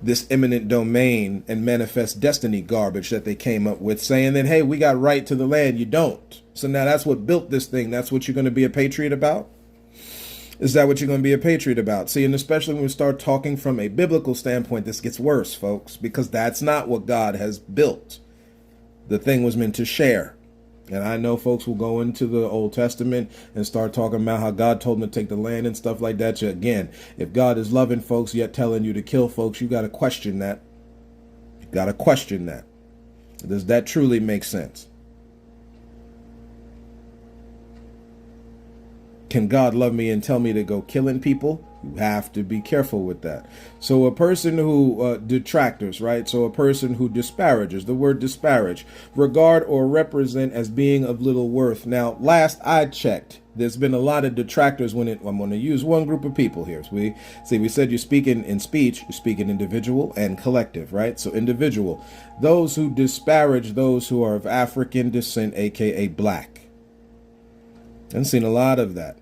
This eminent domain and manifest destiny garbage that they came up with, saying that, hey, we got right to the land. You don't. So now that's what built this thing. That's what you're going to be a patriot about. Is that what you're going to be a patriot about? See, and especially when we start talking from a biblical standpoint, this gets worse, folks, because that's not what God has built. The thing was meant to share. And I know folks will go into the Old Testament and start talking about how God told them to take the land and stuff like that. So again, if God is loving folks yet telling you to kill folks, you got to question that. You got to question that. Does that truly make sense? Can God love me and tell me to go killing people? You have to be careful with that. So a person who detractors, right? So a person who disparages, the word disparage, regard or represent as being of little worth. Now, last I checked, there's been a lot of detractors when I'm going to use one group of people here. So we said you're speaking in speech, you're speaking individual and collective, right? So individual, those who disparage those who are of African descent, aka black. I've seen a lot of that.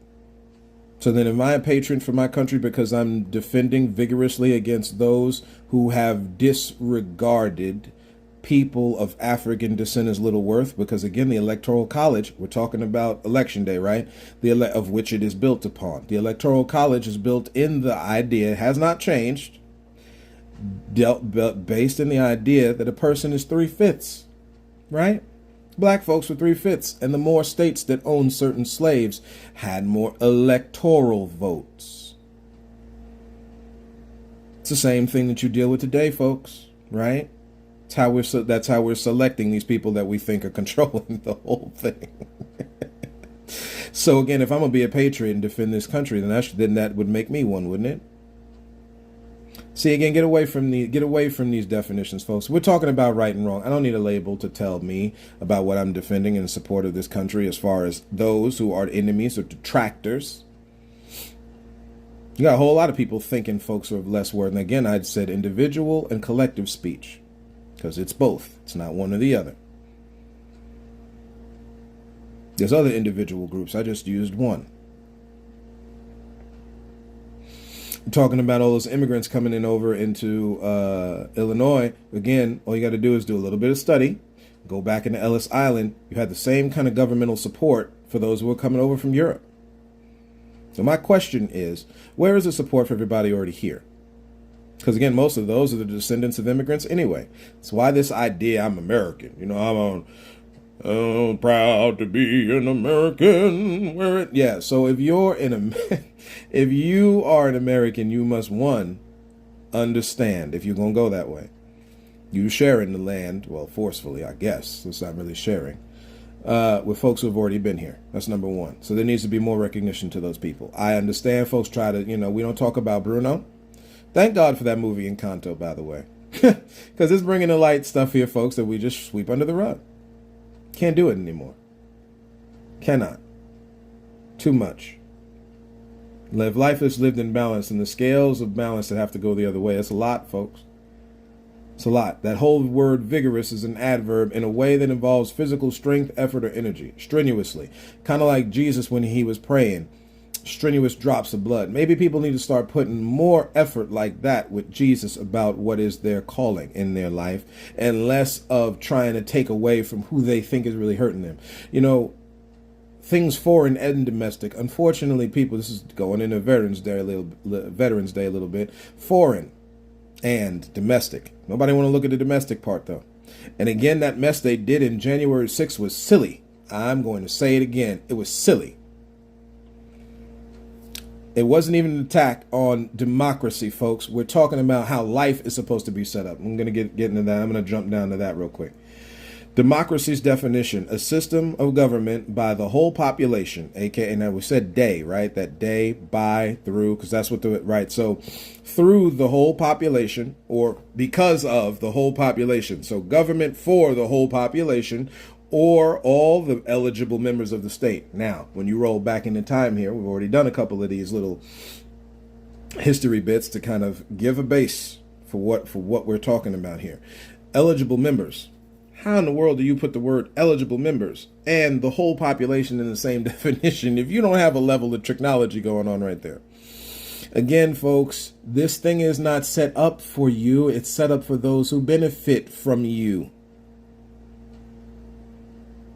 So then am I a patron for my country because I'm defending vigorously against those who have disregarded people of African descent as little worth? Because again, the Electoral College, we're talking about election day, right? Of which it is built upon. The Electoral College is built in the idea, has not changed, based in the idea that a person is 3/5, right? Black folks were 3/5, and the more states that owned certain slaves had more electoral votes. It's the same thing that you deal with today, folks, right? That's how we're selecting these people that we think are controlling the whole thing. So again, if I'm gonna be a patriot and defend this country, then that would make me one, wouldn't it? See, again, get away from these definitions, folks. We're talking about right and wrong. I don't need a label to tell me about what I'm defending in support of this country as far as those who are enemies or detractors. You got a whole lot of people thinking folks are of less worth. And again, I'd said individual and collective speech because it's both. It's not one or the other. There's other individual groups. I just used one. Talking about all those immigrants coming in over into Illinois. Again, all you got to do is do a little bit of study. Go back into Ellis Island. You had the same kind of governmental support for those who were coming over from Europe. So my question is, where is the support for everybody already here? Because again, most of those are the descendants of immigrants anyway. That's why this idea, I'm American. You know, I'm proud to be an American. Yeah, so if you are an American, you must, one, understand, if you're going to go that way, you share in the land, well, forcefully, I guess. It's not really sharing, with folks who have already been here. That's number one. So there needs to be more recognition to those people. I understand folks try to, we don't talk about Bruno. Thank God for that movie Encanto, by the way. Because it's bringing to light stuff here, folks, that we just sweep under the rug. Can't do it anymore. Cannot. Too much. Live life is lived in balance, and the scales of balance that have to go the other way. It's a lot, folks. It's a lot. That whole word vigorous is an adverb in a way that involves physical strength, effort, or energy. Strenuously. Kind of like Jesus when he was praying. Strenuous drops of blood. Maybe people need to start putting more effort like that with Jesus about what is their calling in their life and less of trying to take away from who they think is really hurting them. Things foreign and domestic. Unfortunately, people, this is going into Veterans Day a little bit. Foreign and domestic. Nobody want to look at the domestic part though. And again, that mess they did in January 6th was silly. I'm going to say it again. It was silly. It wasn't even an attack on democracy, folks. We're talking about how life is supposed to be set up. I'm going to get into that. I'm going to jump down to that real quick. Democracy's definition, a system of government by the whole population, aka, now we said day, right? That day, by, through, because that's what right? So through the whole population or because of the whole population. So government for the whole population or all the eligible members of the state. Now, when you roll back into time here, we've already done a couple of these little history bits to kind of give a base for what we're talking about here. Eligible members. How in the world do you put the word eligible members and the whole population in the same definition if you don't have a level of technology going on right there? Again, folks, this thing is not set up for you. It's set up for those who benefit from you.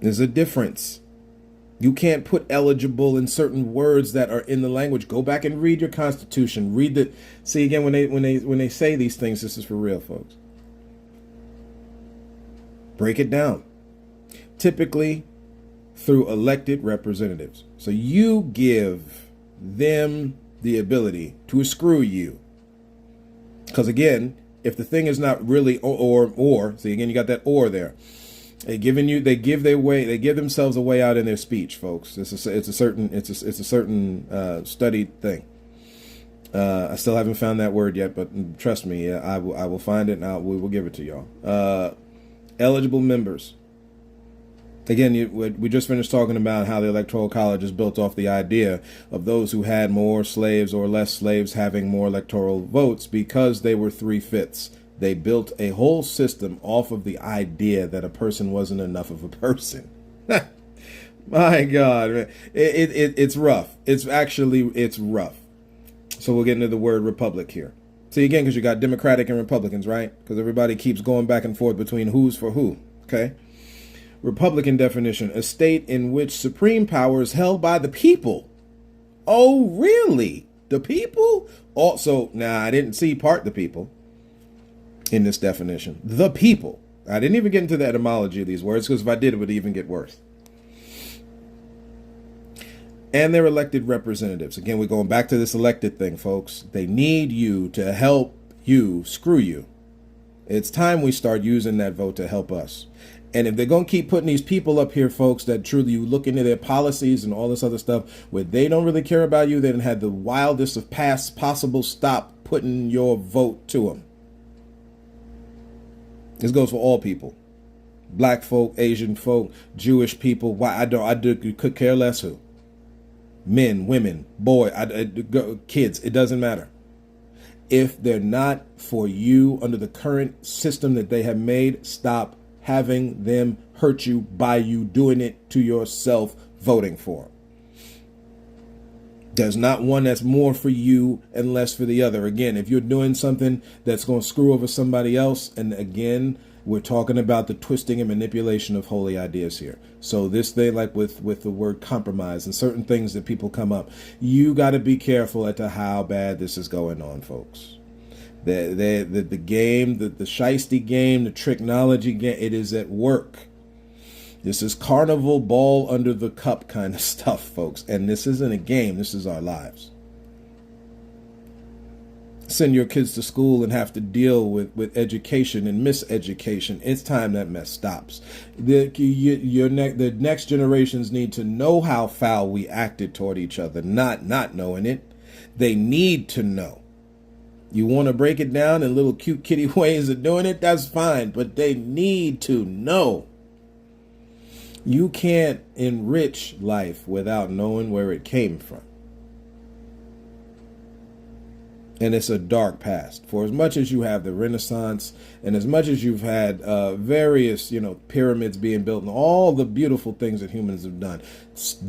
There's a difference. You can't put eligible in certain words that are in the language. Go back and read your Constitution. Read the. See again when they say these things. This is for real, folks. Break it down. Typically through elected representatives. So you give them the ability to screw you. Because again, if the thing is not really or, see again, you got that or there. They give themselves a way out in their speech, folks. It's a certain studied thing. I still haven't found that word yet, but trust me, I will find it and we will give it to y'all. Eligible members. Again, we just finished talking about how the Electoral College is built off the idea of those who had more slaves or less slaves having more electoral votes because they were 3/5. They built a whole system off of the idea that a person wasn't enough of a person. My God, man. It's rough. It's rough. So we'll get into the word republic here. See, again, because you got Democratic and Republicans, right? Because everybody keeps going back and forth between who's for who, okay? Republican definition, a state in which supreme power is held by the people. Oh, really? The people? Also, now I didn't see part the people in this definition. The people. I didn't even get into the etymology of these words because if I did, it would even get worse. And their elected representatives. Again, we're going back to this elected thing, folks. They need you to help you screw you. It's time we start using that vote to help us. And if they're going to keep putting these people up here, folks, that truly you look into their policies and all this other stuff where they don't really care about you, they done had the wildest of past possible, stop putting your vote to them. This goes for all people. Black folk, Asian folk, Jewish people. Why could care less who. Men, women, kids, it doesn't matter. If they're not for you under the current system that they have made, stop having them hurt you by you doing it to yourself, voting for them. There's not one that's more for you and less for the other. Again, if you're doing something that's going to screw over somebody else, and again, we're talking about the twisting and manipulation of holy ideas here. So this thing, like with the word compromise and certain things that people come up, you got to be careful as to how bad this is going on, folks. The game, the shiesty game, the tricknology game, it is at work. This is carnival ball under the cup kind of stuff, folks. And this isn't a game. This is our lives. Send your kids to school and have to deal with education and miseducation. It's time that mess stops. The next generations need to know how foul we acted toward each other, not knowing it. They need to know. You want to break it down in little cute kitty ways of doing it, that's fine, but they need to know. You can't enrich life without knowing where it came from. And it's a dark past. For as much as you have the Renaissance and as much as you've had various, pyramids being built and all the beautiful things that humans have done,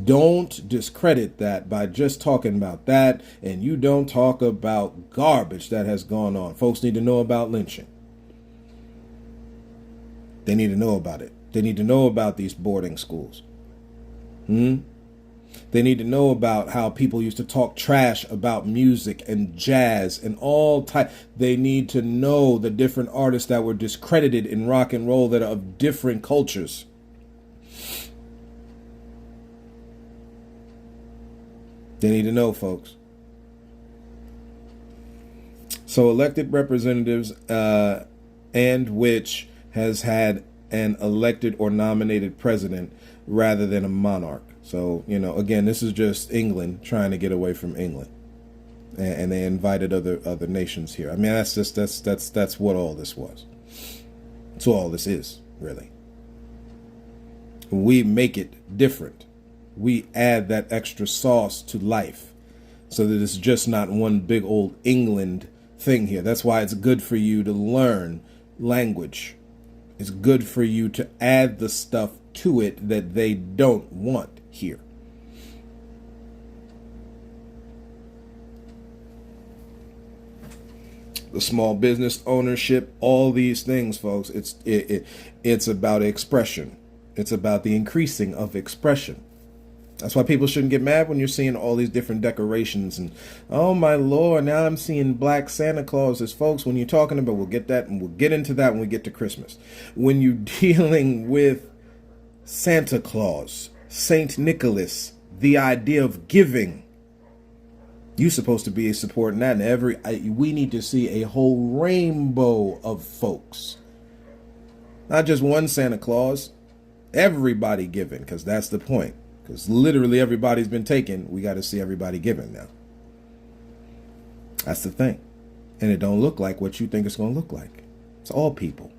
don't discredit that by just talking about that. And you don't talk about garbage that has gone on. Folks need to know about lynching. They need to know about it. They need to know about these boarding schools. They need to know about how people used to talk trash about music and jazz and all type. They need to know the different artists that were discredited in rock and roll that are of different cultures. They need to know, folks. So elected representatives and which has had an elected or nominated president rather than a monarch. So, again, this is just England trying to get away from England. And they invited other nations here. I mean, that's what all this was. That's what all this is, really. We make it different. We add that extra sauce to life so that it's just not one big old England thing here. That's why it's good for you to learn language. It's good for you to add the stuff to it that they don't want here. The small business ownership, all these things, folks, it's about expression. It's about the increasing of expression. That's why people shouldn't get mad when you're seeing all these different decorations and, oh my Lord, now I'm seeing black Santa Clauses. Folks, when you're talking about, we'll get that and we'll get into that when we get to Christmas. When you're dealing with Santa Claus, Saint Nicholas, the idea of giving, you're supposed to be supporting that. And we need to see a whole rainbow of folks, not just one Santa Claus, everybody giving, because that's the point. Because literally everybody's been taken. We got to see everybody giving now. That's the thing. And it don't look like what you think it's going to look like. It's all people.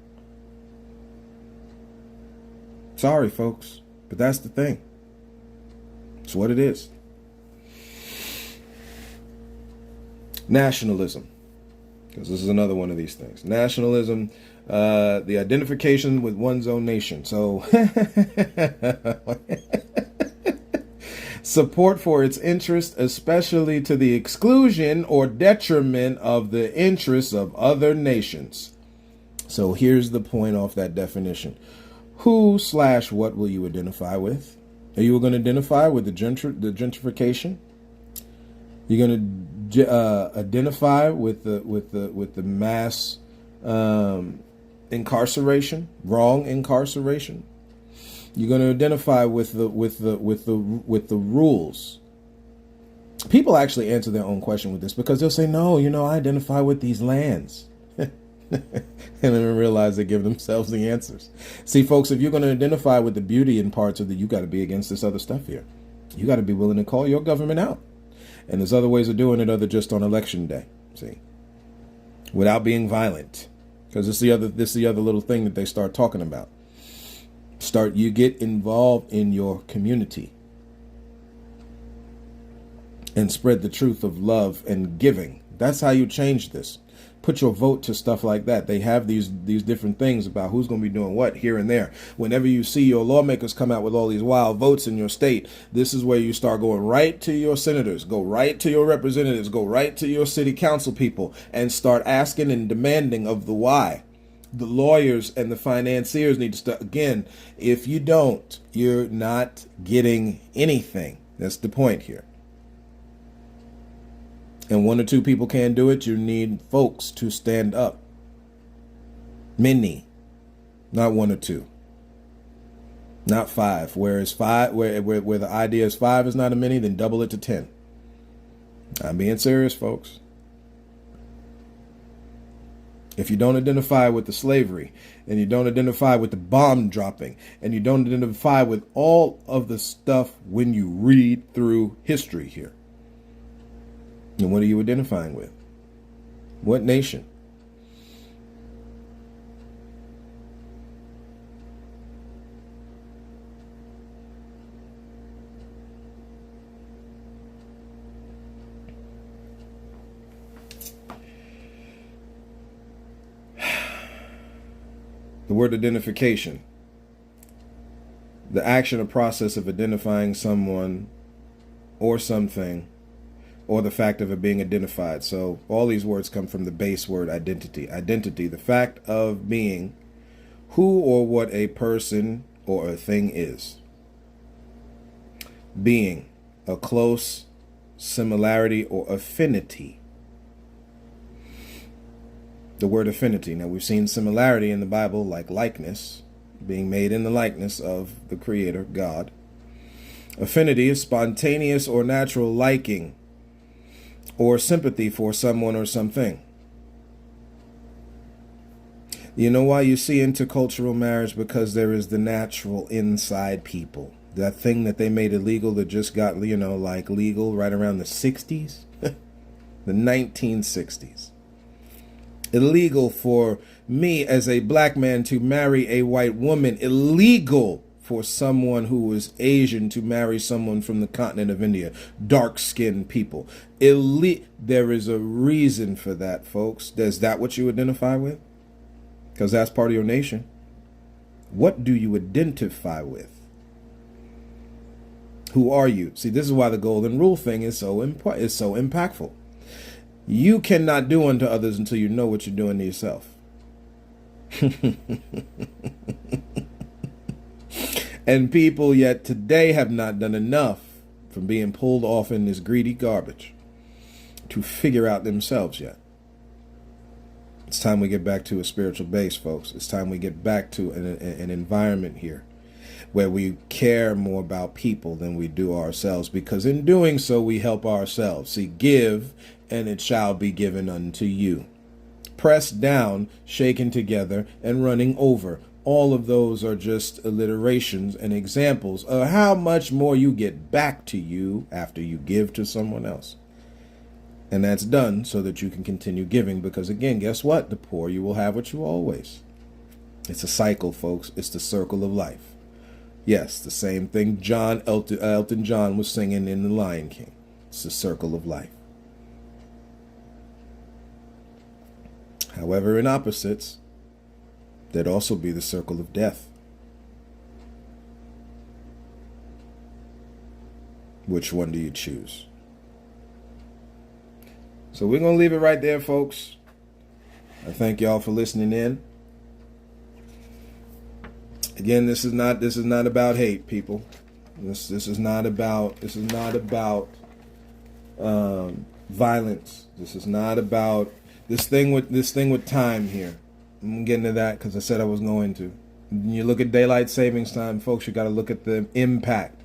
Sorry, folks, but that's the thing. It's what it is. Nationalism. Because this is another one of these things. Nationalism, the identification with one's own nation. So support for its interest, especially to the exclusion or detriment of the interests of other nations. So here's the point off that definition. Who/what will you identify with? Are you going to identify with the gentrification? You're going to identify with the mass incarceration, wrong incarceration. You're going to identify with the rules. People actually answer their own question with this because they'll say, "No, I identify with these lands," and then realize they give themselves the answers. See, folks, if you're going to identify with the beauty in parts of you got to be against this other stuff here. You got to be willing to call your government out. And there's other ways of doing it other just on election day. See, without being violent, because this is the other little thing that they start talking about. You get involved in your community and spread the truth of love and giving. That's how you change this. Put your vote to stuff like that. They have these different things about who's going to be doing what here and there. Whenever you see your lawmakers come out with all these wild votes in your state, this is where you start going right to your senators, go right to your representatives, go right to your city council people, and start asking and demanding of the why. The lawyers and the financiers need to start. Again, if you don't, you're not getting anything. That's the point here. And one or two people can't do it. You need folks to stand up. Many, not one or two, not five. Whereas five, where the idea is five is not a many, then double it to 10. I'm being serious, folks. If you don't identify with the slavery, and you don't identify with the bomb dropping, and you don't identify with all of the stuff when you read through history here, and what are you identifying with? What nation? The word identification. The action or process of identifying someone or something, or the fact of it being identified. So all these words come from the base word identity. Identity, the fact of being who or what a person or a thing is. Being, a close similarity or affinity. The word affinity. Now we've seen similarity in the Bible, like likeness, being made in the likeness of the Creator, God. Affinity is spontaneous or natural liking or sympathy for someone or something. You know why you see intercultural marriage? Because there is the natural inside people. That thing that they made illegal that just got, like legal right around the 60s, the 1960s. Illegal for me as a black man to marry a white woman. Illegal for someone who was Asian to marry someone from the continent of India. Dark-skinned people. There is a reason for that, folks. Is that what you identify with? Because that's part of your nation. What do you identify with? Who are you? See, this is why the golden rule thing is so impactful. You cannot do unto others until you know what you're doing to yourself. And people yet today have not done enough from being pulled off in this greedy garbage to figure out themselves yet. It's time we get back to a spiritual base, folks. It's time we get back to an environment here where we care more about people than we do ourselves, because in doing so, we help ourselves. See, give, and it shall be given unto you. Pressed down, shaken together, and running over. All of those are just alliterations and examples of how much more you get back to you after you give to someone else. And that's done so that you can continue giving, because again, guess what? The poor you will have what you always. It's a cycle, folks. It's the circle of life. Yes, the same thing Elton John was singing in The Lion King. It's the circle of life. However, in opposites, there'd also be the circle of death. Which one do you choose? So we're going to leave it right there, folks. I thank y'all for listening in. Again, this is not about hate, people. This is not about violence. This is not about this thing with time here. I'm gonna get into that because I said I was going to. When you look at daylight savings time, folks, you got to look at the impact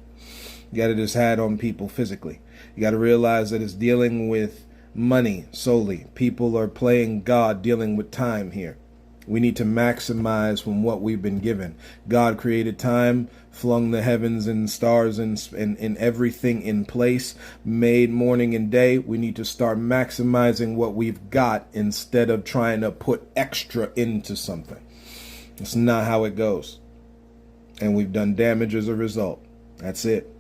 that it has had on people physically. You got to realize that it's dealing with money solely. People are playing God, dealing with time here. We need to maximize from what we've been given. God created time, flung the heavens and stars and everything in place, made morning and day. We need to start maximizing what we've got instead of trying to put extra into something. It's not how it goes. And we've done damage as a result. That's it.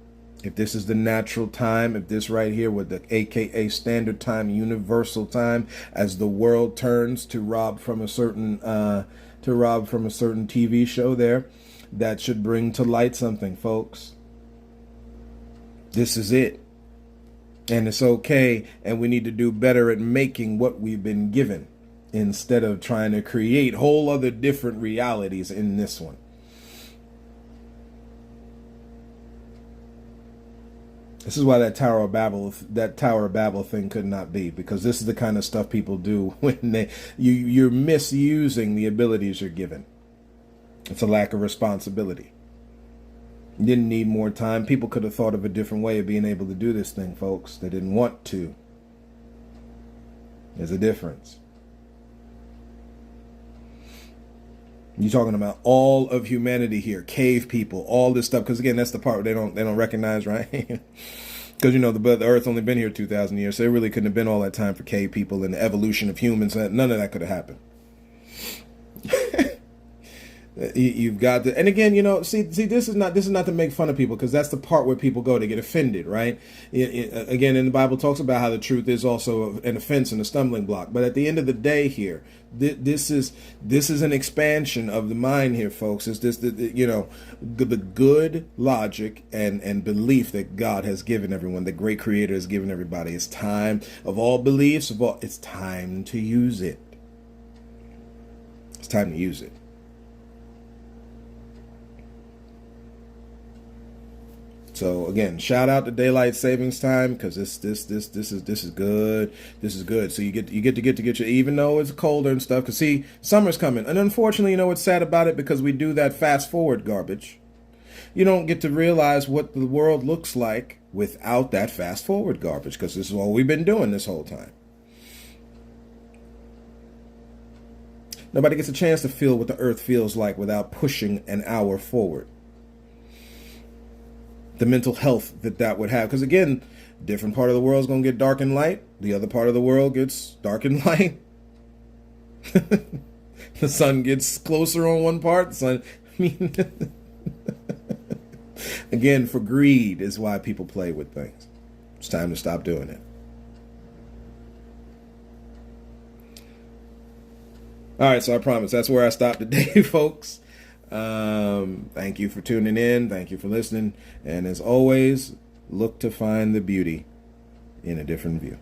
If this is the natural time, if this right here with the AKA standard time, universal time, as the world turns to rob from a certain TV show there, that should bring to light something, folks. This is it. And it's okay, and we need to do better at making what we've been given instead of trying to create whole other different realities in this one. This is why that Tower of Babel thing could not be, because this is the kind of stuff people do when you're misusing the abilities you're given. It's a lack of responsibility. You didn't need more time. People could have thought of a different way of being able to do this thing, folks. They didn't want to. There's a difference. You're talking about all of humanity here, cave people, all this stuff. Because again, that's the part they don't recognize, right? Because the Earth only been here 2,000 years, so it really couldn't have been all that time for cave people and the evolution of humans. None of that could have happened. You've got to, and again, see, this is not to make fun of people, because that's the part where people go to get offended, right? Again, in the Bible talks about how the truth is also an offense and a stumbling block. But at the end of the day, here, this is an expansion of the mind here, folks. Is this the good logic and belief that God has given everyone, the great Creator has given everybody. It's time of all beliefs it's time to use it. It's time to use it. So again, shout out to daylight savings time, because this is good. This is good. So you get to get your, even though it's colder and stuff. Because see, summer's coming, and unfortunately, what's sad about it, because we do that fast forward garbage. You don't get to realize what the world looks like without that fast forward garbage, because this is all we've been doing this whole time. Nobody gets a chance to feel what the earth feels like without pushing an hour forward. The mental health that would have. Because again, different part of the world is going to get dark and light. The other part of the world gets dark and light. The sun gets closer on one part. Again, for greed is why people play with things. It's time to stop doing it. All right, so I promise that's where I stop today, folks. Thank you for tuning in. Thank you for listening. And as always, look to find the beauty in a different view.